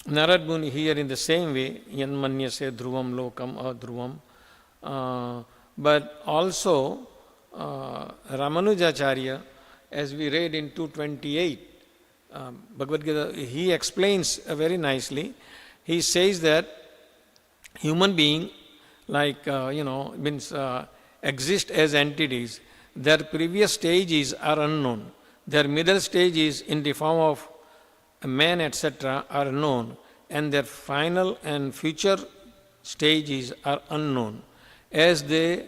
S2: Narad Muni here in the same way, Yanmanyase dhruvam lokam adhruvam, but also Ramanujacharya, as we read in 228, Bhagavad Gita, he explains very nicely. He says that human being, exist as entities. Their previous stages are unknown. Their middle stages in the form of a man, etc., are known, and their final and future stages are unknown. As they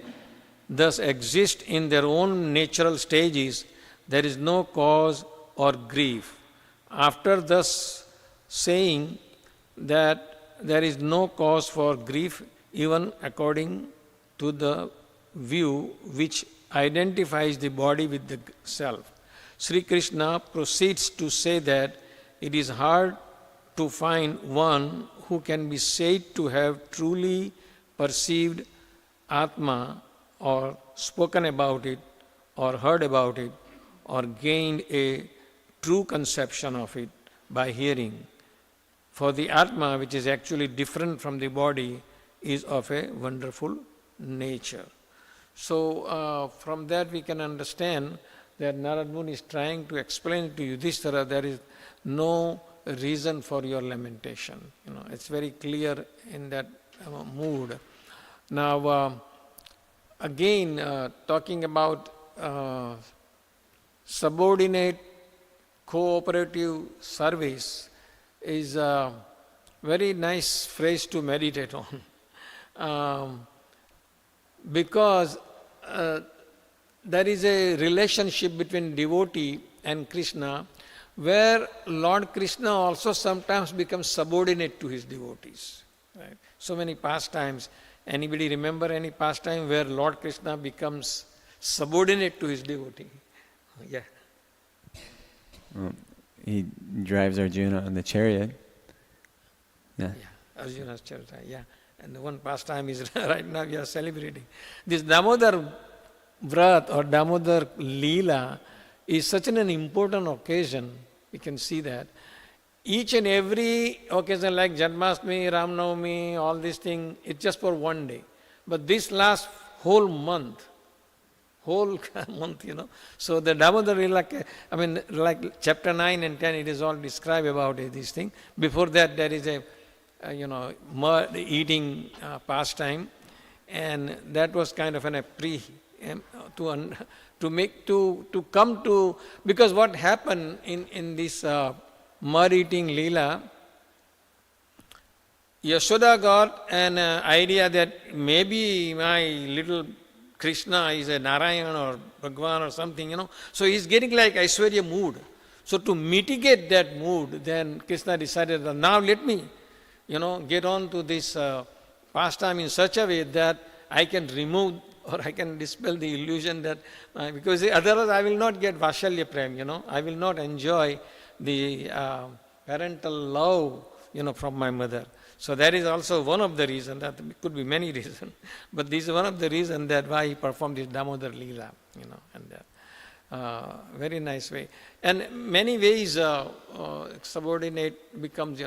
S2: thus exist in their own natural stages, there is no cause or grief. After thus saying that there is no cause for grief, even according to the view which identifies the body with the self, Sri Krishna proceeds to say that it is hard to find one who can be said to have truly perceived Atma, or spoken about it, or heard about it, or gained a true conception of it by hearing. For the Atma, which is actually different from the body, is of a wonderful nature. So from that we can understand that Narad Muni is trying to explain to Yudhishthira there is no reason for your lamentation. It's very clear in that mood. Now, again, talking about subordinate cooperative service is a very nice phrase to meditate on. Because there is a relationship between devotee and Krishna, where Lord Krishna also sometimes becomes subordinate to his devotees. Right? So many pastimes. Anybody remember any pastime where Lord Krishna becomes subordinate to his devotee? Yeah.
S3: He drives Arjuna on the chariot. Yeah.
S2: Yeah, Arjuna's chariot. Yeah. And the one pastime is right now we are celebrating. This Damodar Vrat or Damodar Leela is such an important occasion. We can see that. Each and every occasion like Janmashtami, Ram Navami, all these things, it's just for one day. But this last whole month, So the Damodar Leela, like chapter 9 and 10, it is all described about these things. Before that, there is a, mud eating pastime. And that was kind of a to come to, because what happened in this mud eating Leela, Yashoda got an idea that maybe my little Krishna is a Narayan or Bhagwan or something, So he's getting like Aishwarya mood. So to mitigate that mood, then Krishna decided that now let me, get on to this pastime in such a way that I can remove or I can dispel the illusion that, because otherwise I will not get Vashalya Prem, I will not enjoy the parental love, from my mother. So that is also one of the reasons, that could be many reasons, but this is one of the reasons that why he performed this Damodar Leela, and that. Very nice way. And many ways subordinate becomes,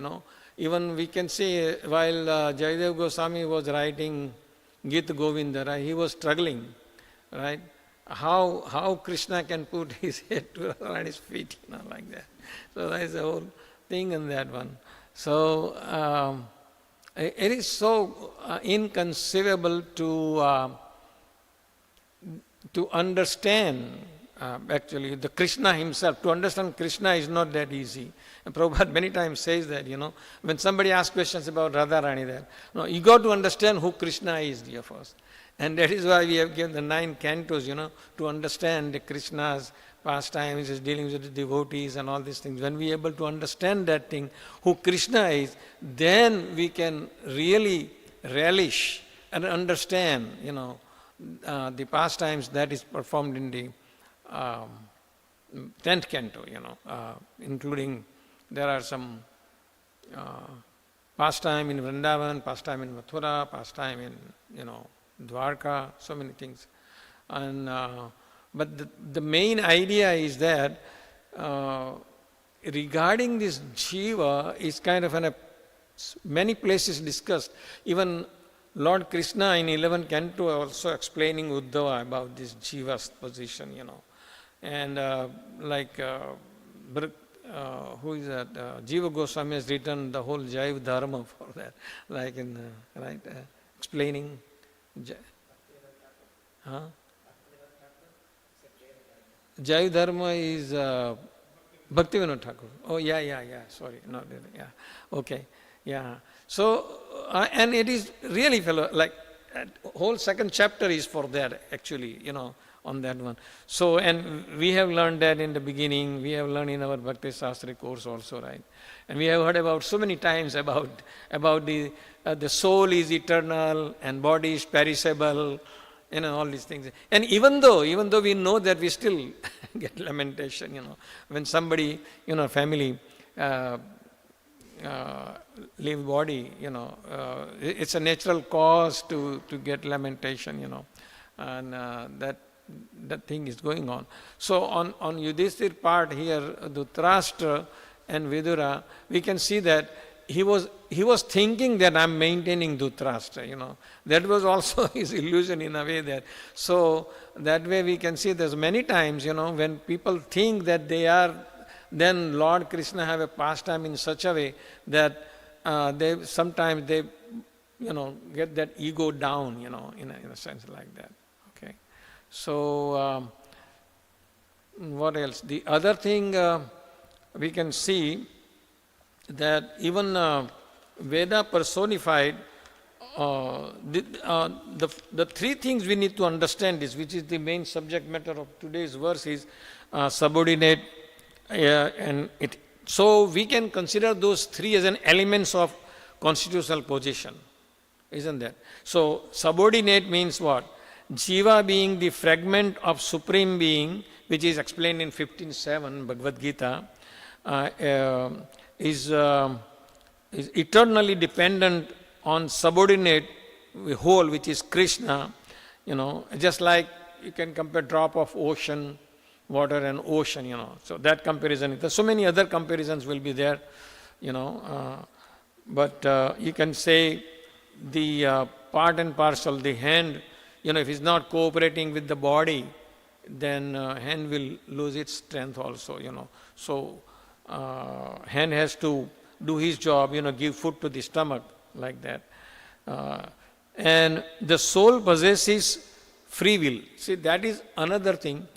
S2: even we can say while Jayadev Goswami was writing Gita Govinda, right, he was struggling, right? How Krishna can put his head to Radharani's feet, like that. So that is the whole thing in that one. So it is so inconceivable to understand actually the Krishna himself. To understand Krishna is not that easy. And Prabhupada many times says that, when somebody asks questions about Radharani there, no, you got to understand who Krishna is, dear first. And that is why we have given the 9 cantos, to understand Krishna's pastimes, his dealings with the devotees and all these things. When we are able to understand that thing, who Krishna is, then we can really relish and understand, the pastimes that is performed in the 10th canto, including there are some pastime in Vrindavan, pastime in Mathura, pastime in, Dwarka, so many things. And but the main idea is that regarding this jiva is kind of many places discussed. Even Lord Krishna in 11th canto also explaining Uddhava about this jiva's position, And who is that? Jiva Goswami has written the whole Jaiva Dharma for that, like in, explaining. Jaiva Dharma is Bhaktivinoda Thakur. Oh, yeah, sorry, not really, yeah. Okay, yeah. So, and it is really, whole second chapter is for that, actually, on that one. So, and we have learned that in the beginning, we have learned in our Bhakti Shastri course also, right? And we have heard about so many times about the soul is eternal and body is perishable, all these things. And even though we know that, we still get lamentation, when somebody, family leave body, it's a natural cause to get lamentation, and that thing is going on. So on Yudhishthir's part here, Dhritarashtra and Vidura, we can see that he was thinking that I'm maintaining Dhritarashtra, That was also his illusion in a way that. So that way we can see there's many times, when people think that they are, then Lord Krishna have a pastime in such a way that they sometimes get that ego down, in a sense like that. Okay. So what else? The other thing we can see that even Veda personified the three things we need to understand is, which is the main subject matter of today's verse, is subordinate, and it. So we can consider those three as an elements of constitutional position, isn't that? So subordinate means what? Jiva being the fragment of Supreme Being, which is explained in 15.7 Bhagavad Gita, is eternally dependent on subordinate whole, which is Krishna. Just like you can compare drop of ocean, water and ocean, So that comparison, there's so many other comparisons will be there, but you can say the part and parcel, the hand, if it's not cooperating with the body, then hand will lose its strength also, So hand has to do his job, give food to the stomach, like that. And the soul possesses free will. See, that is another thing.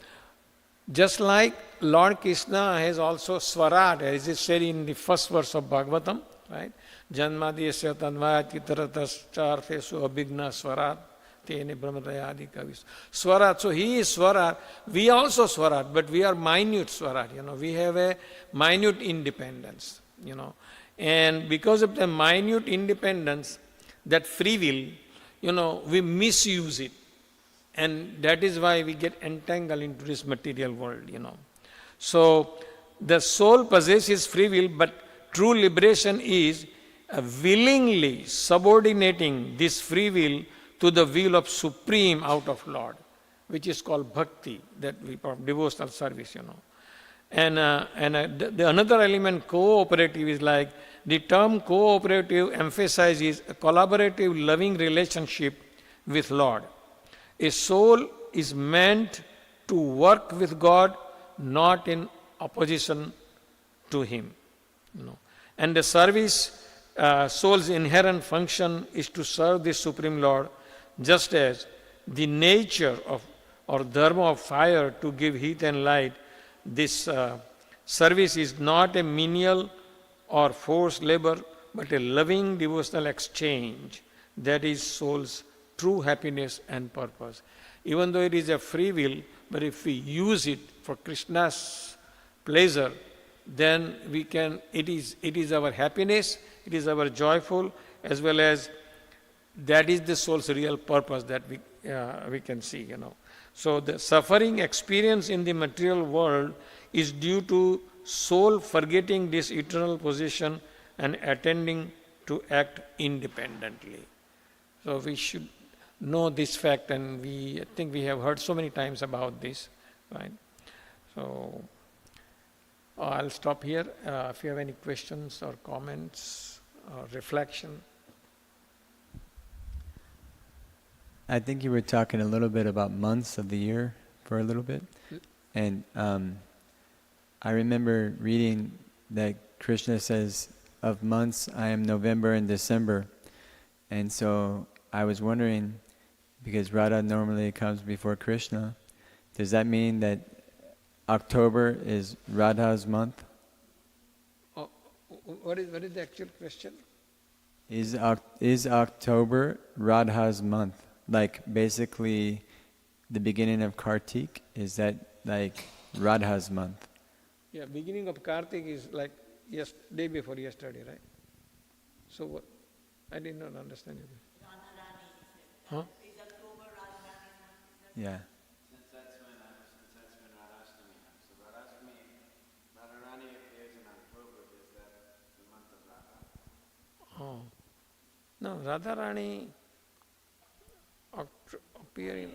S2: Just like Lord Krishna has also Swarat, as is said in the first verse of Bhagavatam, right? Janmadhyasya tanvayat kitaratas charthesu abhigna Swarat tene brahmatayadi kavis. Swarat, so he is Swarat, we also Swarat, but we are minute Swarat, we have a minute independence, And because of the minute independence, that free will, we misuse it. And that is why we get entangled into this material world, So the soul possesses free will, but true liberation is willingly subordinating this free will to the will of Supreme out of Lord, which is called bhakti, that we call devotional service, And the another element, cooperative, is like the term cooperative emphasizes a collaborative, loving relationship with Lord. A soul is meant to work with God, not in opposition to Him. And the service, soul's inherent function is to serve the Supreme Lord, just as the nature of or dharma of fire to give heat and light. This service is not a menial or forced labor, but a loving devotional exchange. That is soul's true happiness and purpose. Even though it is a free will, but if we use it for Krishna's pleasure, then we can. It is our happiness. It is our joyful, as well as that is the soul's real purpose that we can see. So the suffering experience in the material world is due to soul forgetting this eternal position and attending to act independently. So we should know this fact, and I think we have heard so many times about this, right? So I'll stop here. If you have any questions or comments or reflection.
S3: I think you were talking a little bit about months of the year for a little bit. And I remember reading that Krishna says, of months I am November and December. And so I was wondering, because Radha normally comes before Krishna, does that mean that October is Radha's month?
S2: What is the actual question?
S3: Is October Radha's month? Like basically the beginning of Kartik, is that like Radha's month?
S2: Yeah, beginning of Kartik is like day before yesterday, right? So what? I did not understand it. Huh?
S3: Yeah.
S6: Since that's when Radhastami happens. So Radharani appears in October. Is that the month of Radha?
S2: Oh. No, Radharani appear in.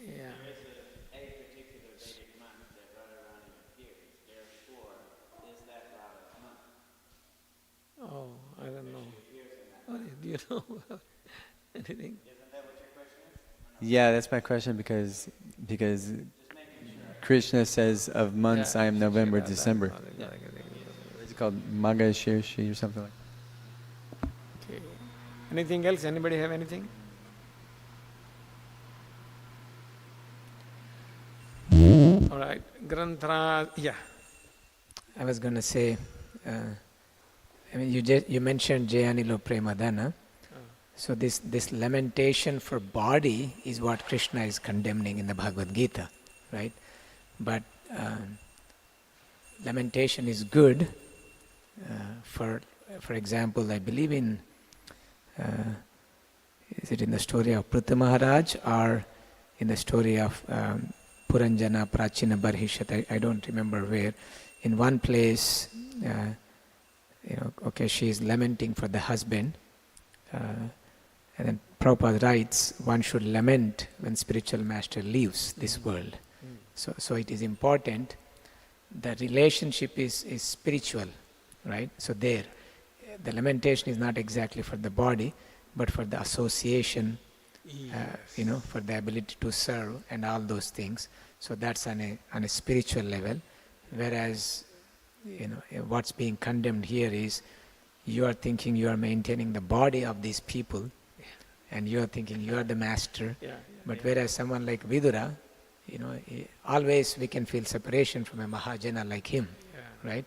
S2: Yeah.
S6: There is a particular Vedic month that Radharani appears. Therefore, is that Radha's month?
S2: Oh, I don't know. Do you know about anything?
S6: Isn't that what your question is?
S3: Yeah, that's my question, because Krishna says of months I am November, December. What's it called? Magha Shirshi or something like that.
S2: Okay. Anything else? Anybody have anything? All right. right. Granthra, yeah.
S4: I was going to say, you mentioned Jayanilo Premadana. So this lamentation for body is what Krishna is condemning in the Bhagavad Gita, right? But lamentation is good. For example, I believe in, is it in the story of Pritha Maharaj or in the story of Puranjana Prachina Barhishat? I don't remember where. In one place, she is lamenting for the husband. And then Prabhupada writes, one should lament when spiritual master leaves this world. So it is important that relationship is spiritual, right? So the lamentation is not exactly for the body, but for the association, for the ability to serve and all those things. So that's on a spiritual level. Whereas, what's being condemned here is you are thinking you are maintaining the body of these people, and you are thinking you are the master. But whereas someone like Vidura, always we can feel separation from a Mahajana like him, right?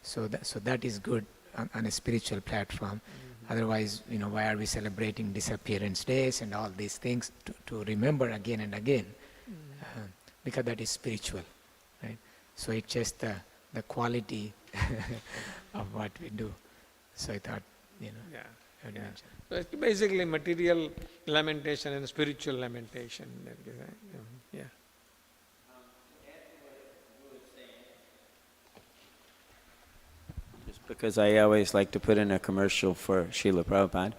S4: So that is good on a spiritual platform. Otherwise, why are we celebrating disappearance days and all these things to remember again and again? Because that is spiritual, right? So it's just the quality of what we do. So I thought, I'd mention.
S2: So it's basically material lamentation and spiritual lamentation. Yeah.
S6: Just because I always like to put in a commercial for Srila Prabhupada.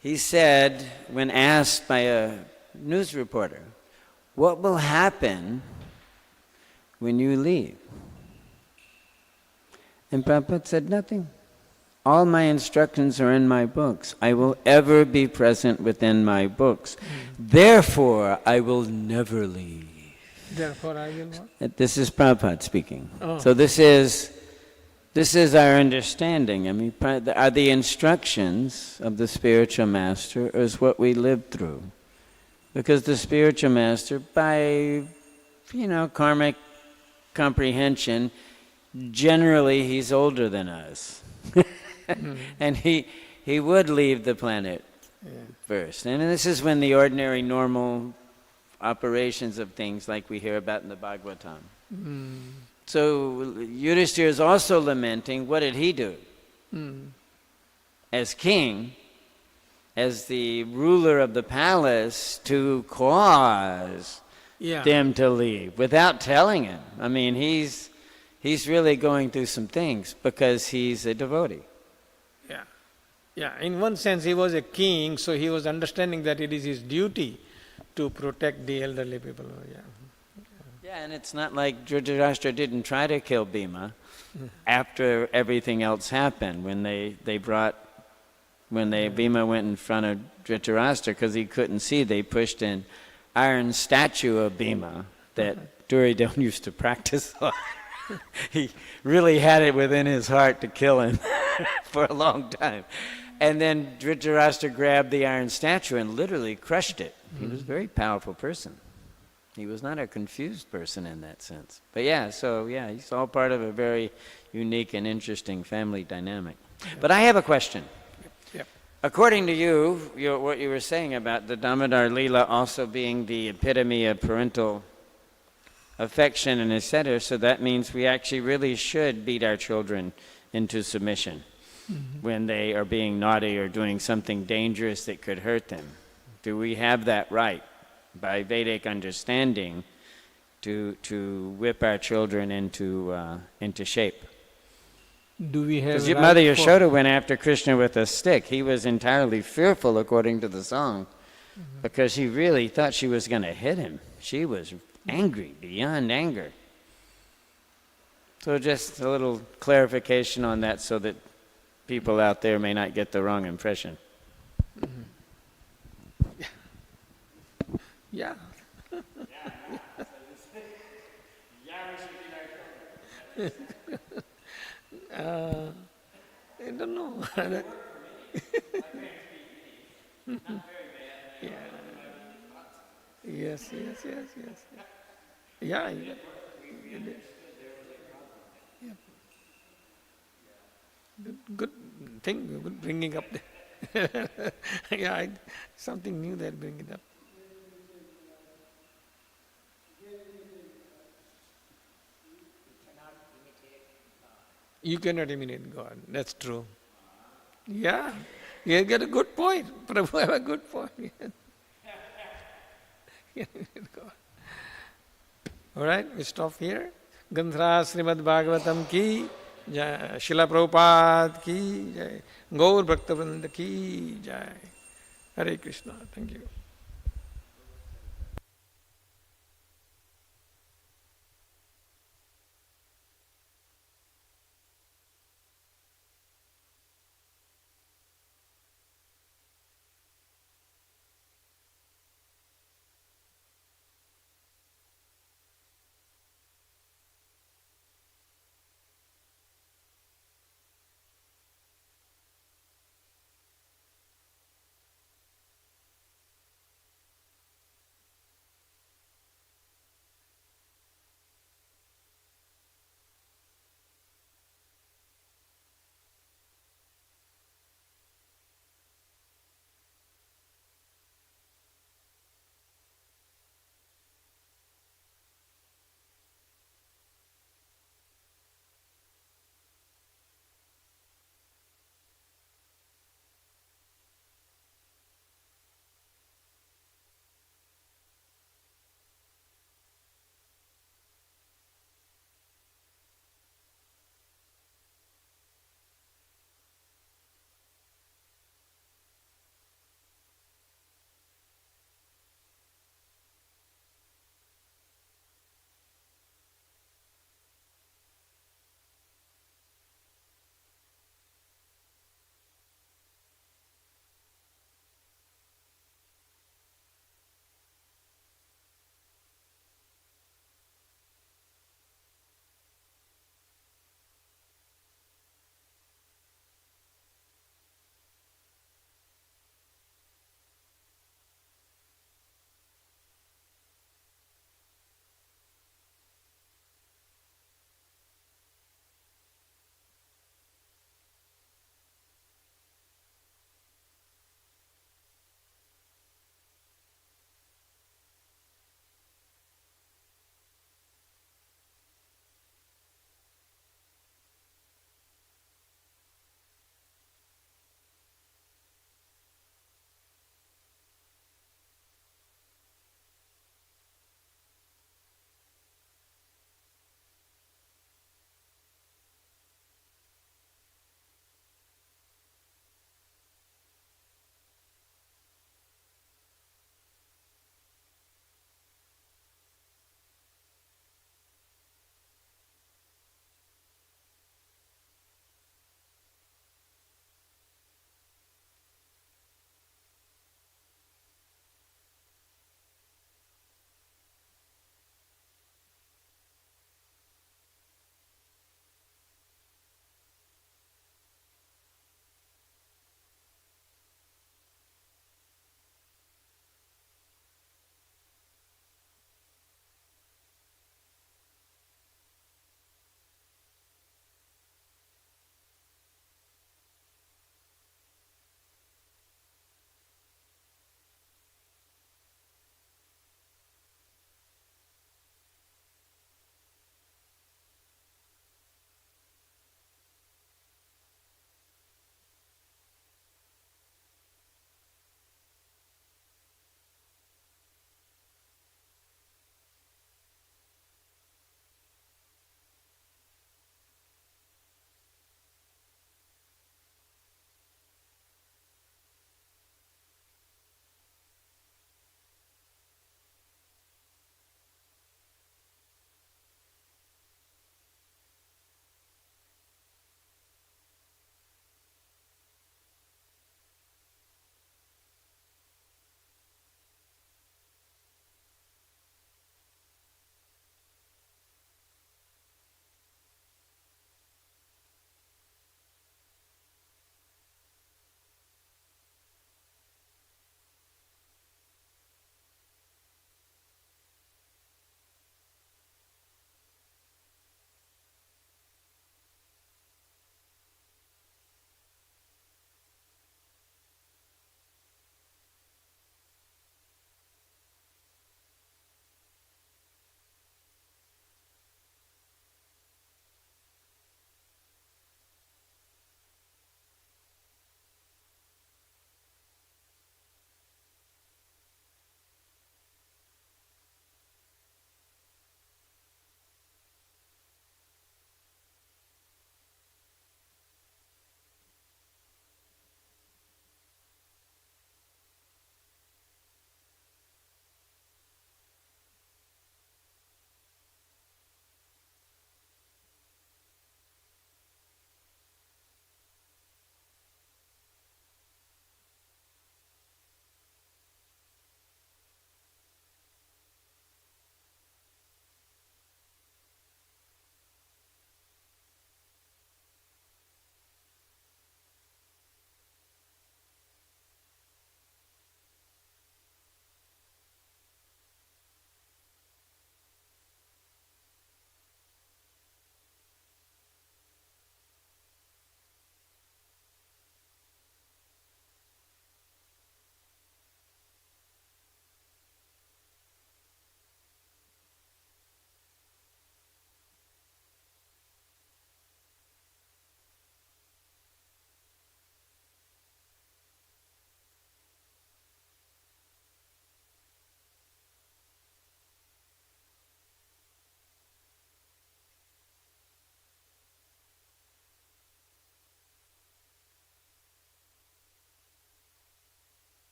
S6: He said, when asked by a news reporter, what will happen when you leave? And Prabhupada said, nothing. All my instructions are in my books. I will ever be present within my books. Therefore, I will never leave.
S2: Therefore, I will what?
S6: This is Prabhupada speaking. So this is our understanding. I mean, are the instructions of the spiritual master is what we live through. Because the spiritual master, by, karmic comprehension, generally he's older than us. And he would leave the planet first. And this is when the ordinary, normal operations of things like we hear about in the Bhagavatam. So Yudhishthira is also lamenting, what did he do? As king, as the ruler of the palace, to cause them to leave without telling him. I mean, he's really going through some things because he's a devotee.
S2: Yeah, in one sense he was a king, so he was understanding that it is his duty to protect the elderly people.
S6: Yeah, and it's not like Dhritarashtra didn't try to kill Bhima after everything else happened. When Bhima went in front of Dhritarashtra because he couldn't see, they pushed an iron statue of Bhima that Duryodhana used to practice on. He really had it within his heart to kill him for a long time. And then Dhritarashtra grabbed the iron statue and literally crushed it. He was a very powerful person. He was not a confused person in that sense. But he's all part of a very unique and interesting family dynamic. But I have a question. According to you, what you were saying about the Damodar Leela also being the epitome of parental affection and etc., so that means we actually really should beat our children into submission when they are being naughty or doing something dangerous that could hurt them. Do we have that right by Vedic understanding to whip our children into shape?
S2: Do we have
S6: Because Mother Yashoda went after Krishna with a stick. He was entirely fearful, according to the song, because he really thought she was going to hit him. She was angry, beyond anger. So just a little clarification on that so that people out there may not get the wrong impression.
S2: Yeah. I don't know. Yes. Yeah, it is. Yeah. Good thing, good bringing up. Yeah, something new there, bring it up. You cannot imitate God. That's true. Yeah, you get a good point. Prabhu have a good point. All right, we stop here. Gandhra Srimad Bhagavatam ki jai, Srila Prabhupada ki jai, Gaur Bhakta Vrinda ki jai. Hare Krishna. Thank you.